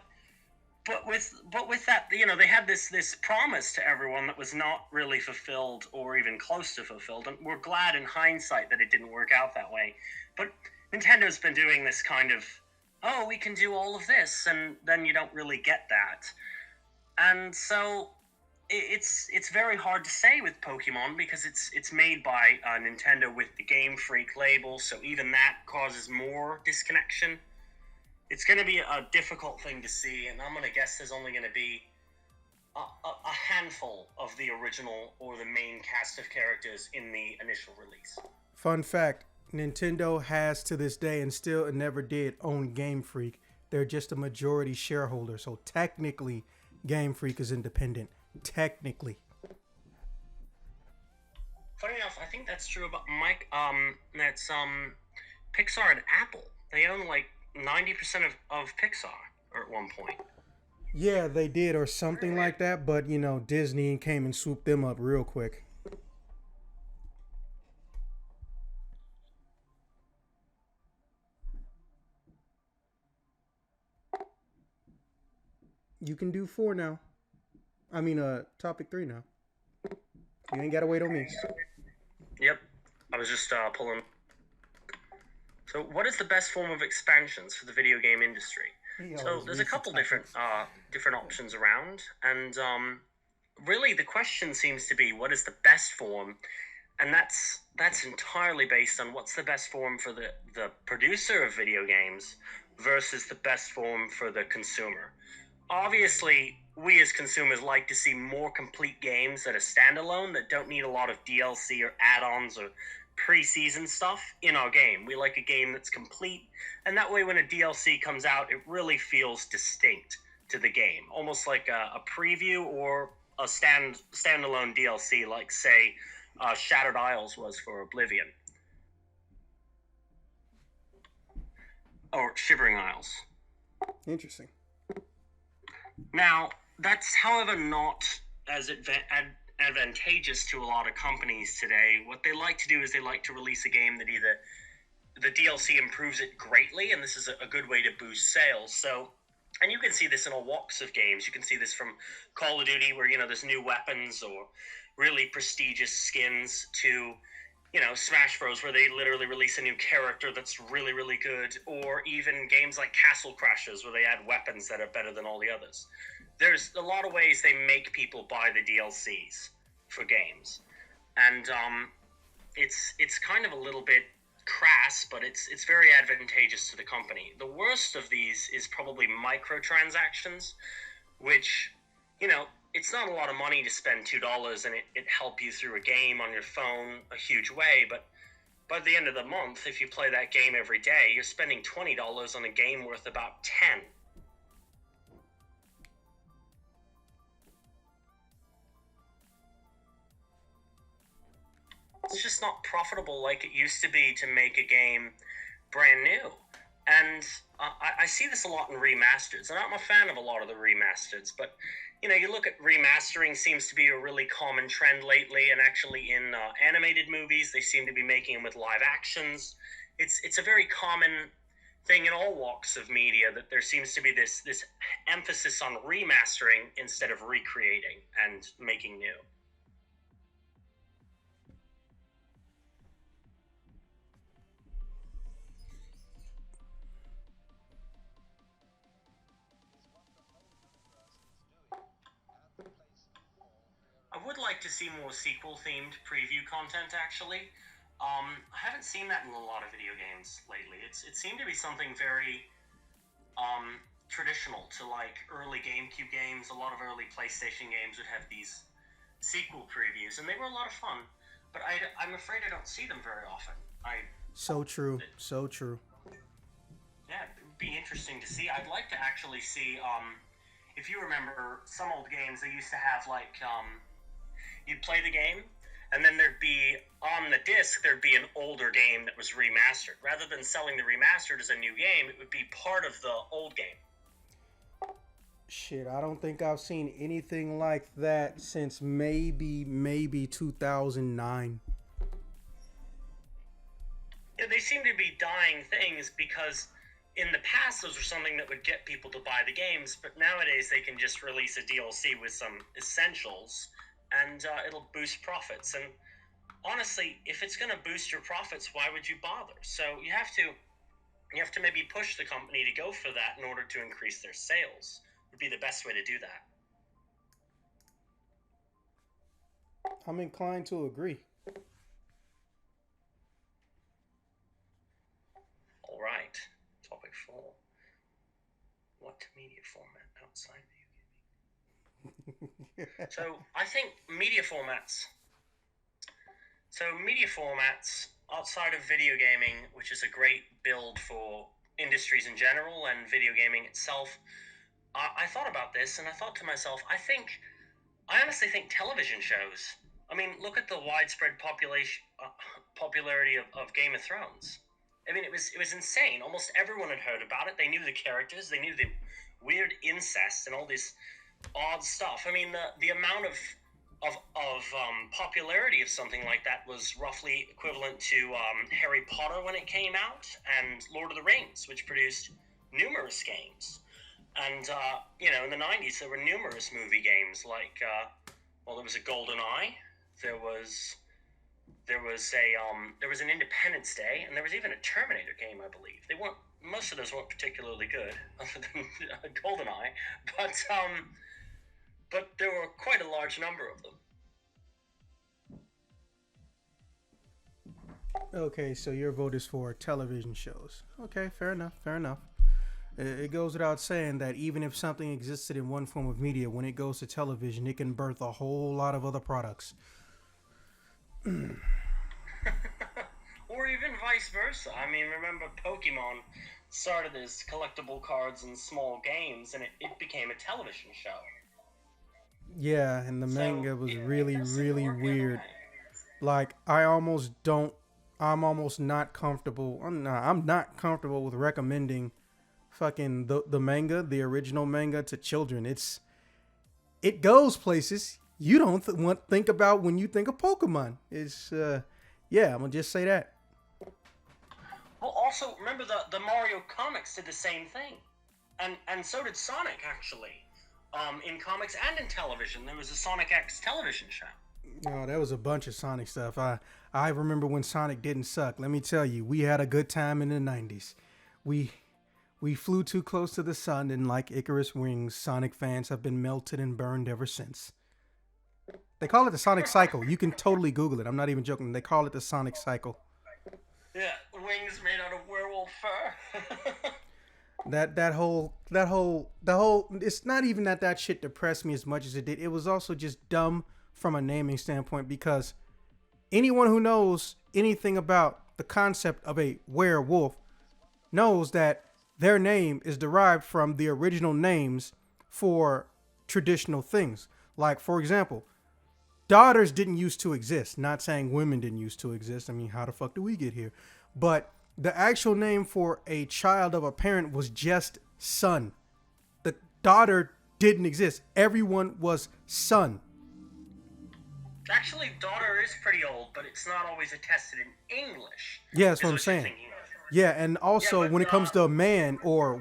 with that, they had this promise to everyone that was not really fulfilled or even close to fulfilled, and we're glad in hindsight that it didn't work out that way. But Nintendo's been doing this kind of, oh, we can do all of this, and then you don't really get that, and so it's very hard to say with Pokemon because it's made by Nintendo with the Game Freak label, so even that causes more disconnection. It's going to be a difficult thing to see, and I'm going to guess there's only going to be a handful of the original or the main cast of characters in the initial release. Fun fact, Nintendo has to this day and still never did own Game Freak. They're just a majority shareholder, so technically Game Freak is independent. Technically. Funny enough, I think that's true about that's Pixar and Apple. They own like 90% of Pixar at one point. Yeah, they did, or something like that, but Disney came and swooped them up real quick. You can do 4 now. I mean, topic 3 now. You ain't gotta wait on me. Yep, I was just pulling. So, what is the best form of expansions for the video game industry? So, there's a couple different options around, and really the question seems to be what is the best form, and that's entirely based on what's the best form for the producer of video games versus the best form for the consumer. obviously, we as consumers like to see more complete games that are standalone that don't need a lot of DLC or add-ons or pre-season stuff in our game. We like a game that's complete, and that way when a DLC comes out, it really feels distinct to the game, almost like a preview or a standalone DLC, like say Shattered Isles was for Oblivion or Shivering Isles. Interesting. Now, that's, however, not as advantageous to a lot of companies today. What they like to do is they like to release a game that either the DLC improves it greatly, and this is a good way to boost sales. So, and you can see this in all walks of games. You can see this from Call of Duty, where, there's new weapons or really prestigious skins, to Smash Bros, where they literally release a new character that's really, really good, or even games like Castle Crashers, where they add weapons that are better than all the others. There's a lot of ways they make people buy the DLCs for games, and it's kind of a little bit crass, but it's very advantageous to the company. The worst of these is probably microtransactions, which, it's not a lot of money to spend $2 and it help you through a game on your phone a huge way, but by the end of the month, if you play that game every day, you're spending $20 on a game worth about 10. It's just not profitable like it used to be to make a game brand new. And I see this a lot in remasters, and I'm a fan of a lot of the remasters, but you look at remastering seems to be a really common trend lately, and actually in animated movies, they seem to be making them with live actions. It's a very common thing in all walks of media that there seems to be this emphasis on remastering instead of recreating and making new. I would like to see more sequel-themed preview content, actually. I haven't seen that in a lot of video games lately. It seemed to be something very traditional to, like, early GameCube games. A lot of early PlayStation games would have these sequel previews, and they were a lot of fun. But I'm afraid I don't see them very often. So true. So true. Yeah, it would be interesting to see. I'd like to actually see, if you remember some old games, they used to have, like, you'd play the game, and then there'd be, on the disc, there'd be an older game that was remastered. Rather than selling the remastered as a new game, it would be part of the old game. Shit, I don't think I've seen anything like that since maybe 2009. Yeah, they seem to be dying things because in the past those were something that would get people to buy the games, but nowadays they can just release a DLC with some essentials, and it'll boost profits. And honestly, if it's going to boost your profits, why would you bother? So you have to maybe push the company to go for that in order to increase their sales. Would be the best way to do that. I'm inclined to agree. All right, topic 4. What media format outside video gaming? So I think media formats outside of video gaming, which is a great build for industries in general and video gaming itself, I thought about this and I thought to myself, I honestly think television shows. I mean, look at the widespread popularity of Game of Thrones. I mean, it was insane. Almost everyone had heard about it. They knew the characters. They knew the weird incest and all this odd stuff. I mean, the amount of popularity of something like that was roughly equivalent to Harry Potter when it came out, and Lord of the Rings, which produced numerous games. And in the 90s there were numerous movie games like there was a GoldenEye, there was an Independence Day, and there was even a Terminator game, I believe. Most of those weren't particularly good, other than GoldenEye, but there were quite a large number of them. Okay, so your vote is for television shows. Okay, fair enough. It goes without saying that even if something existed in one form of media, when it goes to television, it can birth a whole lot of other products. Or even vice versa. I mean, remember Pokemon started as collectible cards and small games, and it became a television show. Yeah, and the manga was really, It seemed to really work the other weird. way. Like I'm almost not comfortable. I'm not comfortable with recommending fucking the manga, the original manga to children. It goes places you don't think about when you think of Pokemon. It's yeah, I'm gonna just say that. Well, also remember the Mario comics did the same thing, and so did Sonic actually. In comics and in television, there was a Sonic X television show. Oh, there was a bunch of Sonic stuff. I remember when Sonic didn't suck. Let me tell you, we had a good time in the 90s. We flew too close to the sun, and like Icarus wings, Sonic fans have been melted and burned ever since. They call it the Sonic Cycle. You can totally Google it. I'm not even joking. They call it the Sonic Cycle. Yeah, wings made out of werewolf fur. That whole it's not even that shit depressed me as much as it did. It was also just dumb from a naming standpoint, because anyone who knows anything about the concept of a werewolf knows that their name is derived from the original names for traditional things. Like, for example, daughters didn't used to exist. Not saying women didn't used to exist. I mean, how the fuck do we get here? But the actual name for a child of a parent was just son. The daughter didn't exist. Everyone was son. Actually, daughter is pretty old, but it's not always attested in English. Yeah, that's is what I'm you're saying. thinking of. Yeah, and also Yeah, but, when it comes to a man, or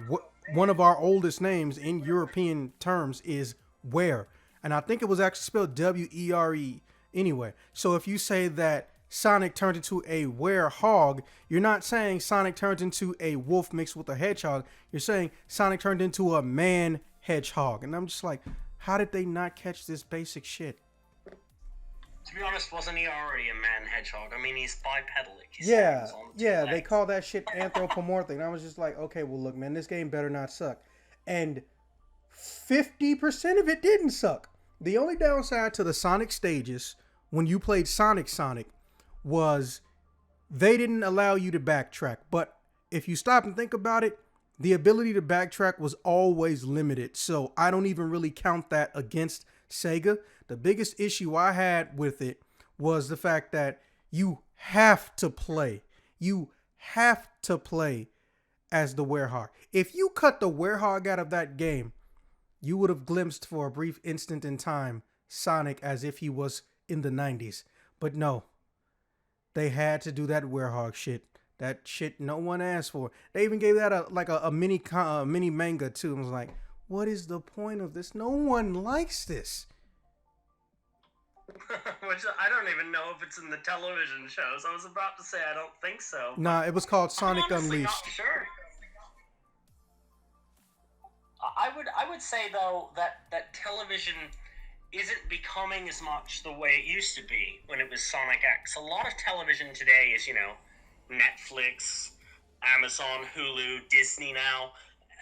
one of our oldest names in European terms is were. And I think it was actually spelled W-E-R-E anyway. So if you say that Sonic turned into a were-hog, you're not saying Sonic turned into a wolf mixed with a hedgehog. You're saying Sonic turned into a man-hedgehog. And I'm just like, how did they not catch this basic shit? To be honest, wasn't he already a man hedgehog? I mean, he's bipedalic. His Yeah, hands on two yeah, they legs. call that shit anthropomorphic. And I was just like, okay, well, look, man, this game better not suck. And 50% of it didn't suck. The only downside to the Sonic stages when you played Sonic was they didn't allow you to backtrack. But if you stop and think about it, the ability to backtrack was always limited. So I don't even really count that against Sega. The biggest issue I had with it was the fact that you have to play. You have to play as the werehog. If you cut the werehog out of that game, you would have glimpsed for a brief instant in time Sonic as if he was in the 90s. But no, they had to do that werehog shit. That shit no one asked for. They even gave that a mini manga too. I was like, what is the point of this? No one likes this. Which I don't even know if it's in the television shows. I was about to say I don't think so. Nah, it was called I'm Sonic honestly Unleashed. not sure. I would say though that television isn't becoming as much the way it used to be when it was Sonic X. A lot of television today is, Netflix, Amazon, Hulu, Disney now.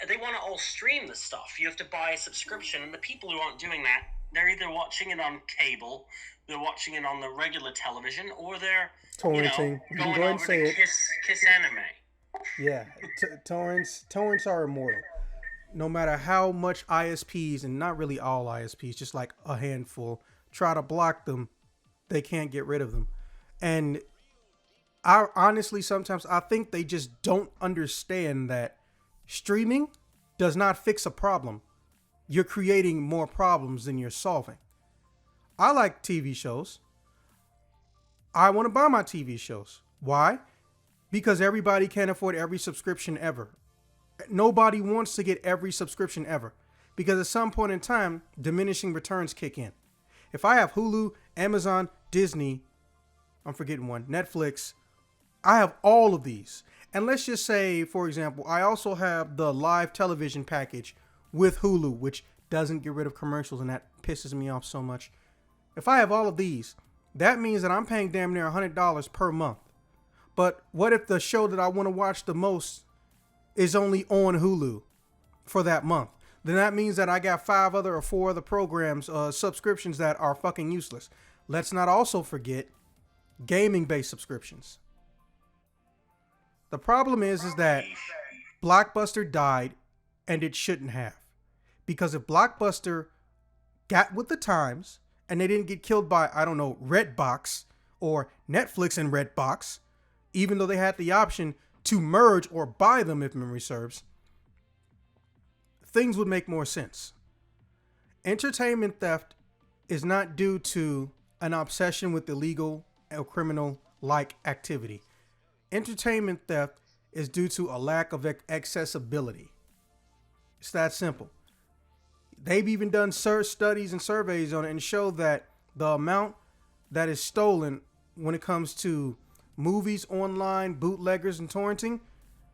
They want to all stream the stuff. You have to buy a subscription, and the people who aren't doing that, they're either watching it on cable, they're watching it on the regular television, or they're Torrenting. You can going go ahead and over say to it. Kiss Anime. Yeah, torrents are immortal. No matter how much ISPs, and not really all ISPs, just like a handful, try to block them, they can't get rid of them. And I honestly, sometimes I think they just don't understand that streaming does not fix a problem. You're creating more problems than you're solving. I like TV shows. I want to buy my TV shows. Why? Because everybody can't afford every subscription ever. Nobody wants to get every subscription ever. Because at some point in time, diminishing returns kick in. If I have Hulu, Amazon, Disney, I'm forgetting one, Netflix, I have all of these. And let's just say, for example, I also have the live television package with Hulu, which doesn't get rid of commercials, and that pisses me off so much. If I have all of these, that means that I'm paying damn near $100 per month. But what if the show that I want to watch the most is only on Hulu? for that month. Then that means that I got 5 other or 4 other programs, subscriptions that are fucking useless. Let's not also forget gaming-based subscriptions. The problem is that Blockbuster died, and it shouldn't have. Because if Blockbuster got with the times and they didn't get killed by, I don't know, Redbox or Netflix and Redbox, even though they had the option to merge or buy them if memory serves, things would make more sense. Entertainment theft is not due to an obsession with illegal or criminal-like activity. Entertainment theft is due to a lack of accessibility. It's that simple. They've even done studies and surveys on it and show that the amount that is stolen when it comes to movies, online, bootleggers, and torrenting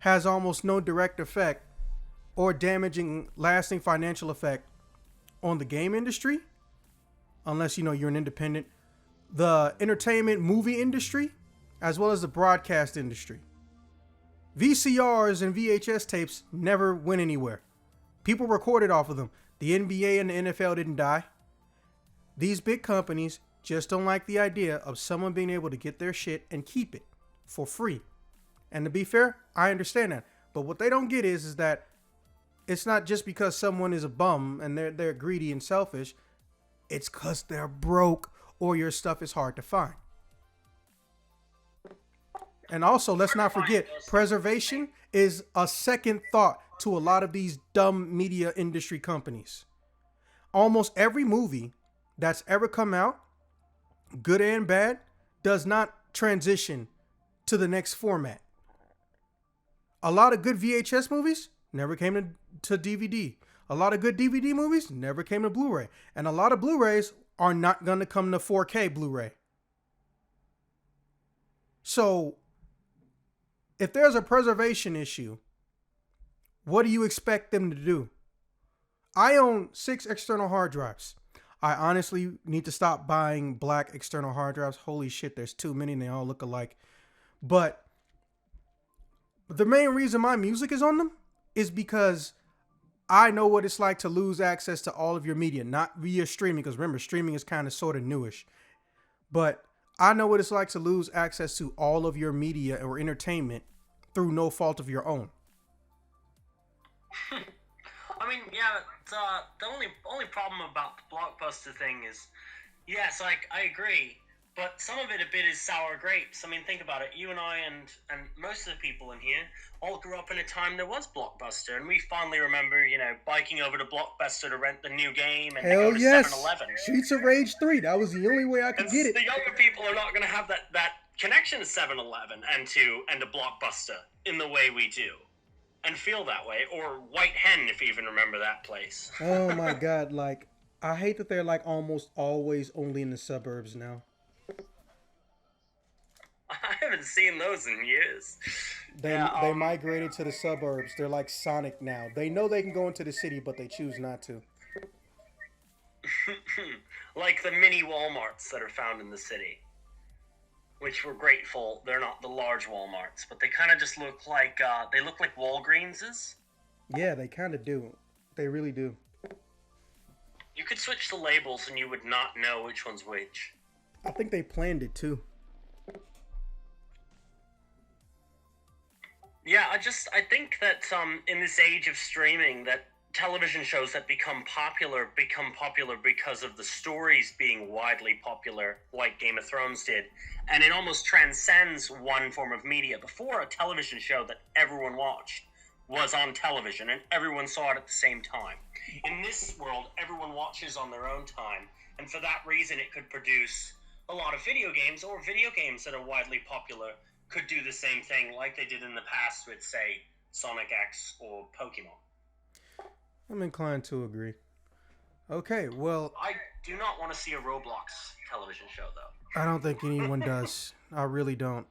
has almost no direct effect or damaging, lasting financial effect on the game industry, unless, you're an independent, the entertainment movie industry, as well as the broadcast industry. VCRs and VHS tapes never went anywhere. People recorded off of them. The NBA and the NFL didn't die. These big companies just don't like the idea of someone being able to get their shit and keep it for free. And to be fair, I understand that. But what they don't get is that it's not just because someone is a bum and they're greedy and selfish. It's because they're broke or your stuff is hard to find. And also, let's not forget, preservation is a second thought to a lot of these dumb media industry companies. Almost every movie that's ever come out, good and bad, does not transition to the next format. A lot of good VHS movies never came to DVD. A lot of good DVD movies never came to Blu-ray. And a lot of Blu-rays are not going to come to 4K Blu-ray. So, if there's a preservation issue, what do you expect them to do? I own 6 external hard drives. I honestly need to stop buying black external hard drives. Holy shit, there's too many and they all look alike. But the main reason my music is on them is because I know what it's like to lose access to all of your media, not via streaming, because remember, streaming is kind of sort of newish. But I know what it's like to lose access to all of your media or entertainment through no fault of your own. I mean, yeah, the only problem about the Blockbuster thing is, yes, I agree, but some of it a bit is sour grapes. I mean, think about it. You and I and most of the people in here all grew up in a time there was Blockbuster, and we fondly remember, biking over to Blockbuster to rent the new game and Hell to go to yes. 7-Eleven. Streets of Rage 3, that was the only way I could get it. The younger people are not going to have that connection to 7-Eleven and to Blockbuster in the way we do. And feel that way, or White Hen, if you even remember that place. Oh my god, I hate that they're almost always only in the suburbs now. I haven't seen those in years. They migrated to the suburbs. They're like Sonic now. They know they can go into the city, but they choose not to. Like the mini Walmarts that are found in the city. Which we're grateful they're not the large Walmarts, but they kind of just look like Walgreenses. Yeah, they kind of do. They really do. You could switch the labels and you would not know which one's which. I think they planned it too. Yeah, I think that in this age of streaming, that television shows that become popular because of the stories being widely popular, like Game of Thrones did, and it almost transcends one form of media. Before, a television show that everyone watched was on television, and everyone saw it at the same time. In this world, everyone watches on their own time, and for that reason, it could produce a lot of video games, or video games that are widely popular could do the same thing like they did in the past with, say, Sonic X or Pokemon. I'm inclined to agree. Okay, well, I do not want to see a Roblox television show, though. I don't think anyone does. I really don't.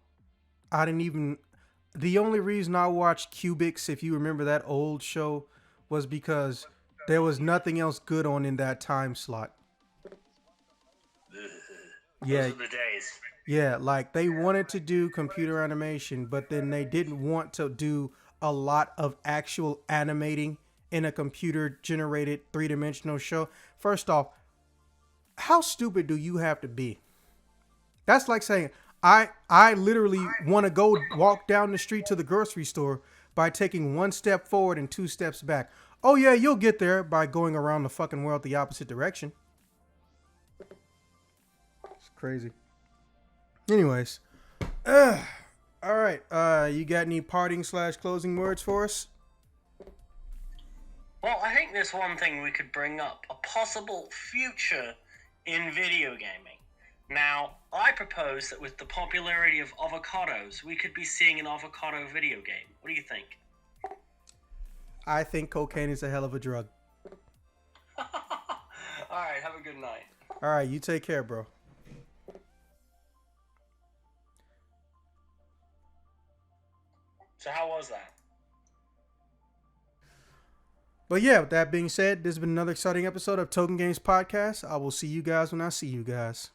The only reason I watched Cubics, if you remember that old show, was because there was nothing else good on in that time slot. Yeah. Those are the days. Yeah, they wanted to do computer animation, but then they didn't want to do a lot of actual animating in a computer-generated three-dimensional show. First off, how stupid do you have to be? That's like saying, I literally want to go walk down the street to the grocery store by taking one step forward and two steps back. Oh yeah, you'll get there by going around the fucking world the opposite direction. It's crazy. Anyways. All right. You got any parting/closing words for us? Well, I think there's one thing we could bring up. A possible future in video gaming. Now, I propose that with the popularity of avocados, we could be seeing an avocado video game. What do you think? I think cocaine is a hell of a drug. Alright, have a good night. All right, you take care, bro. So how was that? But yeah, with that being said, this has been another exciting episode of Token Games Podcast. I will see you guys when I see you guys.